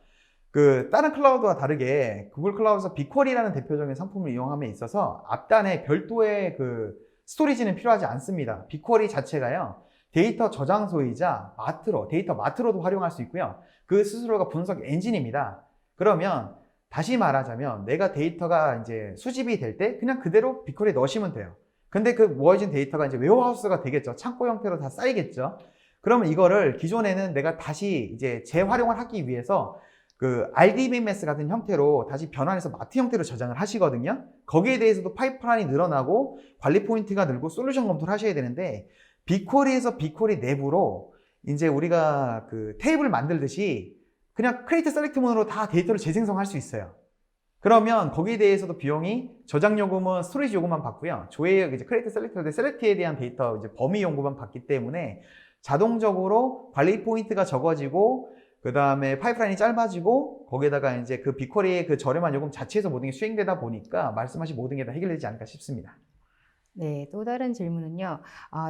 그 다른 클라우드와 다르게 구글 클라우드에서 빅쿼리라는 대표적인 상품을 이용함에 있어서 앞단에 별도의 그 스토리지는 필요하지 않습니다. 빅쿼리 자체가요. 데이터 저장소이자 데이터 마트로도 활용할 수 있고요. 그 스스로가 분석 엔진입니다. 그러면 다시 말하자면 내가 데이터가 이제 수집이 될 때 그냥 그대로 빅쿼리에 넣으시면 돼요. 근데 그 모아진 데이터가 이제 웨어하우스가 되겠죠. 창고 형태로 다 쌓이겠죠. 그러면 이거를 기존에는 내가 다시 이제 재활용을 하기 위해서 그 RDBMS 같은 형태로 다시 변환해서 마트 형태로 저장을 하시거든요. 거기에 대해서도 파이프라인이 늘어나고 관리 포인트가 늘고 솔루션 검토를 하셔야 되는데 빅쿼리에서 빅쿼리 내부로 이제 우리가 그 테이블 만들듯이 그냥 크리에이트 셀렉트 문으로 다 데이터를 재생성할 수 있어요. 그러면 거기에 대해서도 비용이 저장 요금은 스토리지 요금만 받고요. 조회 이제 크리에이트 셀렉트 셀렉트에 대한 데이터 이제 범위 요금만 받기 때문에 자동적으로 관리 포인트가 적어지고 그 다음에 파이프라인이 짧아지고 거기에다가 이제 그 빅쿼리의 그 저렴한 요금 자체에서 모든 게 수행되다 보니까 말씀하신 모든 게 다 해결되지 않을까 싶습니다. 네, 또 다른 질문은요.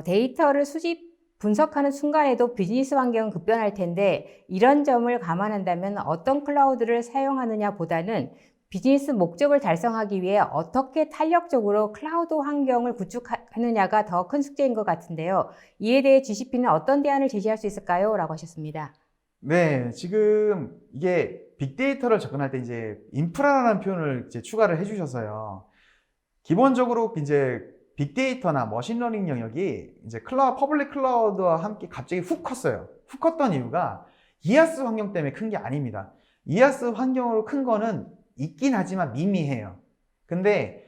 데이터를 수집, 분석하는 순간에도 비즈니스 환경은 급변할 텐데 이런 점을 감안한다면 어떤 클라우드를 사용하느냐 보다는 비즈니스 목적을 달성하기 위해 어떻게 탄력적으로 클라우드 환경을 구축하느냐가 더 큰 숙제인 것 같은데요. 이에 대해 GCP는 어떤 대안을 제시할 수 있을까요? 라고 하셨습니다. 네, 지금 이게 빅데이터를 접근할 때 이제 인프라라는 표현을 이제 추가를 해주셔서요. 기본적으로 이제 빅데이터나 머신러닝 영역이 이제 퍼블릭 클라우드와 함께 갑자기 훅 컸어요. 훅 컸던 이유가 이아스 환경 때문에 큰 게 아닙니다. 이아스 환경으로 큰 거는 있긴 하지만 미미해요. 근데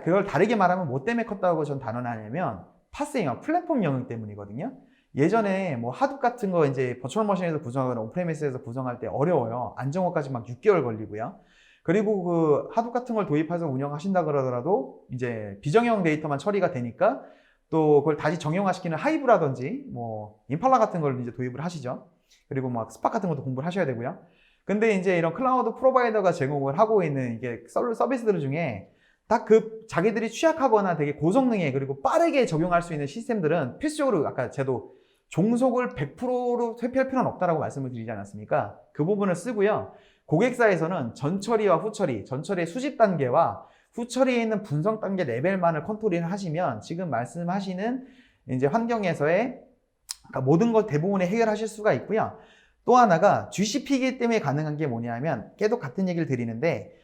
그걸 다르게 말하면 뭐 때문에 컸다고 전 단언하냐면 파스 영역, 플랫폼 영역 때문이거든요. 예전에 뭐 하둡 같은 거 이제 버추얼 머신에서 구성하거나 온프레미스에서 구성할 때 어려워요. 안정화까지 막 6개월 걸리고요. 그리고 그 하둡 같은 걸 도입해서 운영하신다 그러더라도 이제 비정형 데이터만 처리가 되니까 또 그걸 다시 정형화시키는 하이브라든지 뭐 임팔라 같은 걸 이제 도입을 하시죠. 그리고 막 스팍 같은 것도 공부를 하셔야 되고요. 근데 이제 이런 클라우드 프로바이더가 제공을 하고 있는 이게 서비스들 중에 딱 그 자기들이 취약하거나 되게 고성능에 그리고 빠르게 적용할 수 있는 시스템들은 필수적으로 아까 제도 종속을 100%로 회피할 필요는 없다라고 말씀을 드리지 않았습니까? 그 부분을 쓰고요. 고객사에서는 전처리와 후처리, 전처리의 수집 단계와 후처리에 있는 분석 단계 레벨만을 컨트롤을 하시면 지금 말씀하시는 이제 환경에서의 모든 것 대부분에 해결하실 수가 있고요. 또 하나가 GCP이기 때문에 가능한 게 뭐냐면 계속 같은 얘기를 드리는데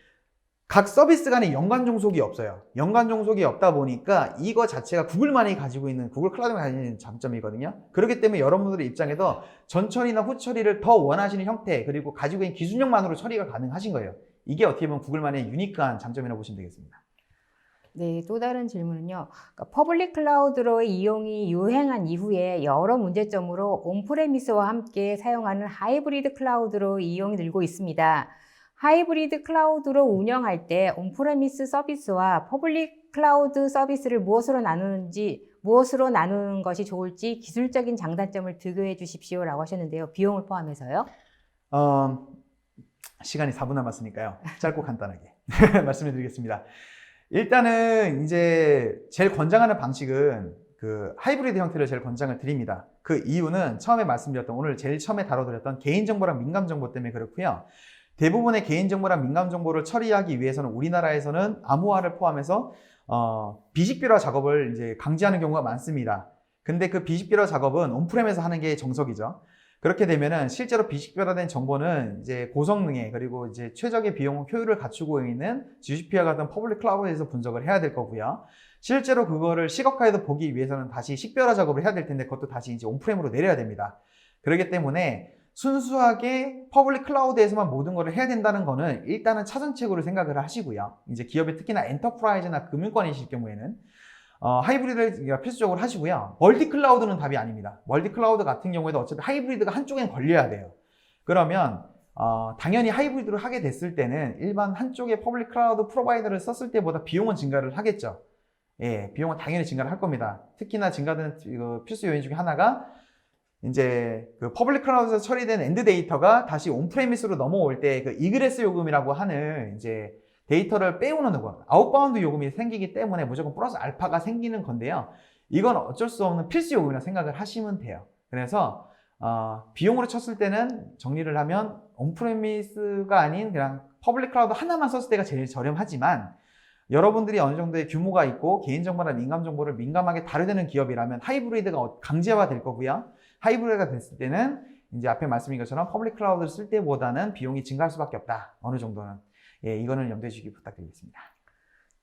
각 서비스 간에 연관 종속이 없어요. 연관 종속이 없다 보니까 이거 자체가 구글만이 가지고 있는 구글 클라우드가 가지고 있는 장점이거든요. 그렇기 때문에 여러분들의 입장에서 전처리나 후처리를 더 원하시는 형태 그리고 가지고 있는 기준형만으로 처리가 가능하신 거예요. 이게 어떻게 보면 구글만의 유니크한 장점이라고 보시면 되겠습니다. 네, 또 다른 질문은요. 그러니까 퍼블릭 클라우드로의 이용이 유행한 이후에 여러 문제점으로 온프레미스와 함께 사용하는 하이브리드 클라우드로 이용이 늘고 있습니다. 하이브리드 클라우드로 운영할 때 온프레미스 서비스와 퍼블릭 클라우드 서비스를 무엇으로 나누는 것이 좋을지 기술적인 장단점을 비교해 주십시오라고 하셨는데요. 비용을 포함해서요. 시간이 4분 남았으니까요. 짧고 간단하게 말씀을 드리겠습니다. 일단은 이제 제일 권장하는 방식은 그 하이브리드 형태를 제일 권장을 드립니다. 그 이유는 처음에 말씀드렸던 오늘 제일 처음에 다뤄드렸던 개인정보랑 민감정보 때문에 그렇고요. 대부분의 개인정보랑 민감정보를 처리하기 위해서는 우리나라에서는 암호화를 포함해서 비식별화 작업을 이제 강제하는 경우가 많습니다. 근데 그 비식별화 작업은 온프렘에서 하는 게 정석이죠. 그렇게 되면은 실제로 비식별화된 정보는 이제 고성능에 그리고 이제 최적의 비용 효율을 갖추고 있는 GCP와 같은 퍼블릭 클라우드에서 분석을 해야 될 거고요. 실제로 그거를 시각화해서 보기 위해서는 다시 식별화 작업을 해야 될 텐데 그것도 다시 이제 온프렘으로 내려야 됩니다. 그렇기 때문에 순수하게 퍼블릭 클라우드에서만 모든 걸 해야 된다는 거는 일단은 차선책으로 생각을 하시고요. 이제 기업이 특히나 엔터프라이즈나 금융권이실 경우에는 하이브리드를 필수적으로 하시고요. 멀티 클라우드는 답이 아닙니다. 멀티 클라우드 같은 경우에도 어차피 하이브리드가 한쪽엔 걸려야 돼요. 그러면 당연히 하이브리드를 하게 됐을 때는 일반 한쪽의 퍼블릭 클라우드 프로바이더를 썼을 때보다 비용은 증가를 하겠죠. 예, 비용은 당연히 증가를 할 겁니다. 특히나 증가되는 필수 요인 중에 하나가 이제 그 퍼블릭 클라우드에서 처리된 엔드 데이터가 다시 온프레미스로 넘어올 때 그 이그레스 요금이라고 하는 이제 데이터를 빼오는 거, 아웃바운드 요금이 생기기 때문에 무조건 플러스 알파가 생기는 건데요. 이건 어쩔 수 없는 필수 요금이라 생각을 하시면 돼요. 그래서 비용으로 쳤을 때는 정리를 하면 온프레미스가 아닌 그냥 퍼블릭 클라우드 하나만 썼을 때가 제일 저렴하지만 여러분들이 어느 정도의 규모가 있고 개인정보나 민감정보를 민감하게 다뤄야 되는 기업이라면 하이브리드가 강제화 될 거고요. 하이브리드가 됐을 때는 이제 앞에 말씀드린 것처럼 퍼블릭 클라우드를 쓸 때보다는 비용이 증가할 수밖에 없다. 어느 정도는. 예, 이거는 염두해 주시기 부탁드리겠습니다.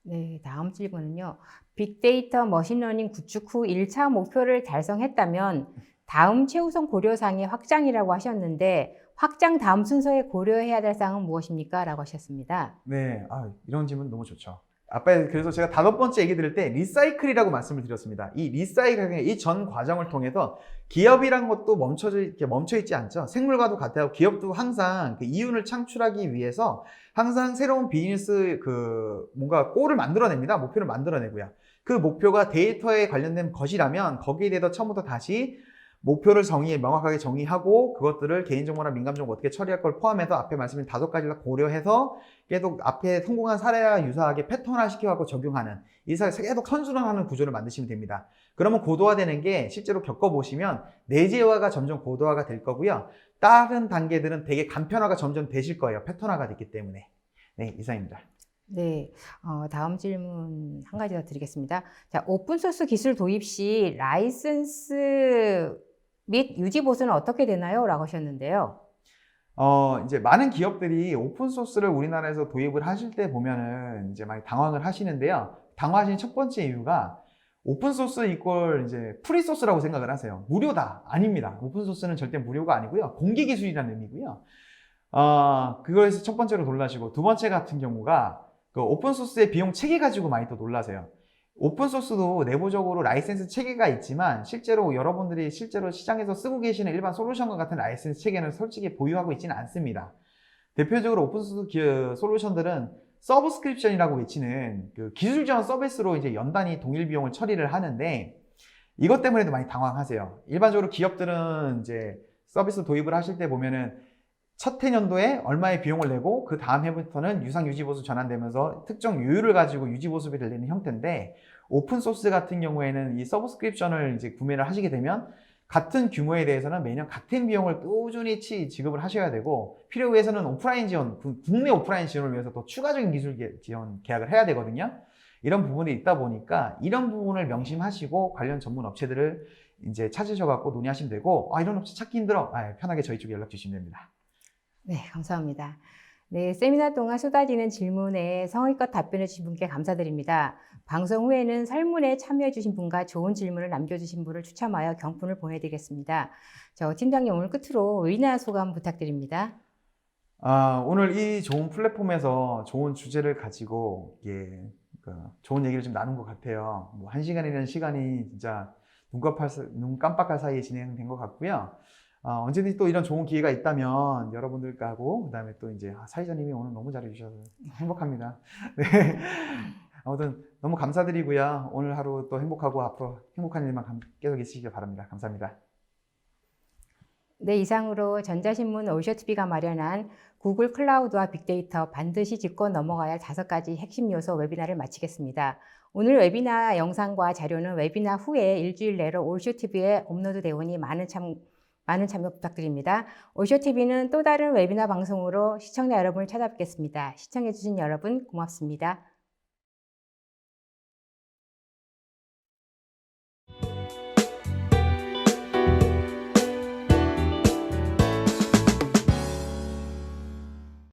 네, 다음 질문은요. 빅데이터 머신러닝 구축 후 1차 목표를 달성했다면 다음 최우선 고려사항의 확장이라고 하셨는데 확장 다음 순서에 고려해야 될 사항은 무엇입니까? 라고 하셨습니다. 네, 이런 질문 너무 좋죠. 아까 그래서 제가 5번째 얘기 드릴 때 리사이클이라고 말씀을 드렸습니다. 이 리사이클, 이 전 과정을 통해서 기업이란 것도 멈춰 있지 않죠. 생물과도 같아요. 기업도 항상 그 이윤을 창출하기 위해서 항상 새로운 비즈니스 뭔가 골을 만들어냅니다. 목표를 만들어내고요. 그 목표가 데이터에 관련된 것이라면 거기에 대해서 처음부터 다시 목표를 명확하게 정의하고 그것들을 개인정보나 민감정보 어떻게 처리할 걸 포함해서 앞에 말씀드린 5가지를 고려해서 계속 앞에 성공한 사례와 유사하게 패턴화 시켜갖고 적용하는 이 계속 선순환하는 구조를 만드시면 됩니다. 그러면 고도화되는 게 실제로 겪어보시면 내재화가 점점 고도화가 될 거고요. 다른 단계들은 되게 간편화가 점점 되실 거예요. 패턴화가 됐기 때문에. 네, 이상입니다. 네, 다음 질문 한 가지 더 드리겠습니다. 자, 오픈소스 기술 도입 시 라이선스 및 유지 보수는 어떻게 되나요? 라고 하셨는데요. 이제 많은 기업들이 오픈소스를 우리나라에서 도입을 하실 때 보면은 이제 많이 당황을 하시는데요. 당황하신 첫 번째 이유가 오픈소스 이퀄 이제 프리소스라고 생각을 하세요. 무료다. 아닙니다. 오픈소스는 절대 무료가 아니고요. 공개 기술이라는 의미고요. 그거에서 첫 번째로 놀라시고 두 번째 같은 경우가 그 오픈소스의 비용 체계 가지고 많이 또 놀라세요. 오픈소스도 내부적으로 라이센스 체계가 있지만 실제로 여러분들이 실제로 시장에서 쓰고 계시는 일반 솔루션과 같은 라이센스 체계는 솔직히 보유하고 있지는 않습니다. 대표적으로 오픈소스 솔루션들은 서브스크립션이라고 외치는 그 기술 지원 서비스로 이제 연단위 동일 비용을 처리를 하는데 이것 때문에도 많이 당황하세요. 일반적으로 기업들은 이제 서비스 도입을 하실 때 보면은 첫 해년도에 얼마의 비용을 내고 그 다음 해부터는 유상 유지보수 전환되면서 특정 요율을 가지고 유지보수비를 내는 형태인데 오픈소스 같은 경우에는 이 서브스크립션을 이제 구매를 하시게 되면 같은 규모에 대해서는 매년 같은 비용을 꾸준히 지급을 하셔야 되고 필요에 의해서는 오프라인 지원, 국내 오프라인 지원을 위해서 또 추가적인 기술 지원 계약을 해야 되거든요. 이런 부분이 있다 보니까 이런 부분을 명심하시고 관련 전문 업체들을 이제 찾으셔갖고 논의하시면 되고 이런 업체 찾기 힘들어. 편하게 저희 쪽에 연락 주시면 됩니다. 네, 감사합니다. 네, 세미나 동안 쏟아지는 질문에 성의껏 답변해 주신 분께 감사드립니다. 방송 후에는 설문에 참여해 주신 분과 좋은 질문을 남겨주신 분을 추첨하여 경품을 보내드리겠습니다. 팀장님 오늘 끝으로 웨비나 소감 부탁드립니다. 오늘 이 좋은 플랫폼에서 좋은 주제를 가지고 좋은 얘기를 좀 나눈 것 같아요. 뭐 1시간이라는 시간이 진짜 눈 깜빡할 사이에 진행된 것 같고요. 언제든지 또 이런 좋은 기회가 있다면 여러분들하고 그다음에 또 이제 사회자님이 오늘 너무 잘해주셔서 행복합니다. 네. 아무튼 너무 감사드리고요. 오늘 하루 또 행복하고 앞으로 행복한 일만 계속 있으시길 바랍니다. 감사합니다. 네, 이상으로 전자신문 오쇼TV가 마련한 구글 클라우드와 빅데이터 반드시 짚고 넘어가야 할 5가지 핵심 요소 웨비나를 마치겠습니다. 오늘 웨비나 영상과 자료는 웨비나 후에 일주일 내로 오쇼TV에 업로드되오니 많은 참여 부탁드립니다. 오쇼TV는 또 다른 웨비나 방송으로 시청자 여러분을 찾아뵙겠습니다. 시청해주신 여러분 고맙습니다.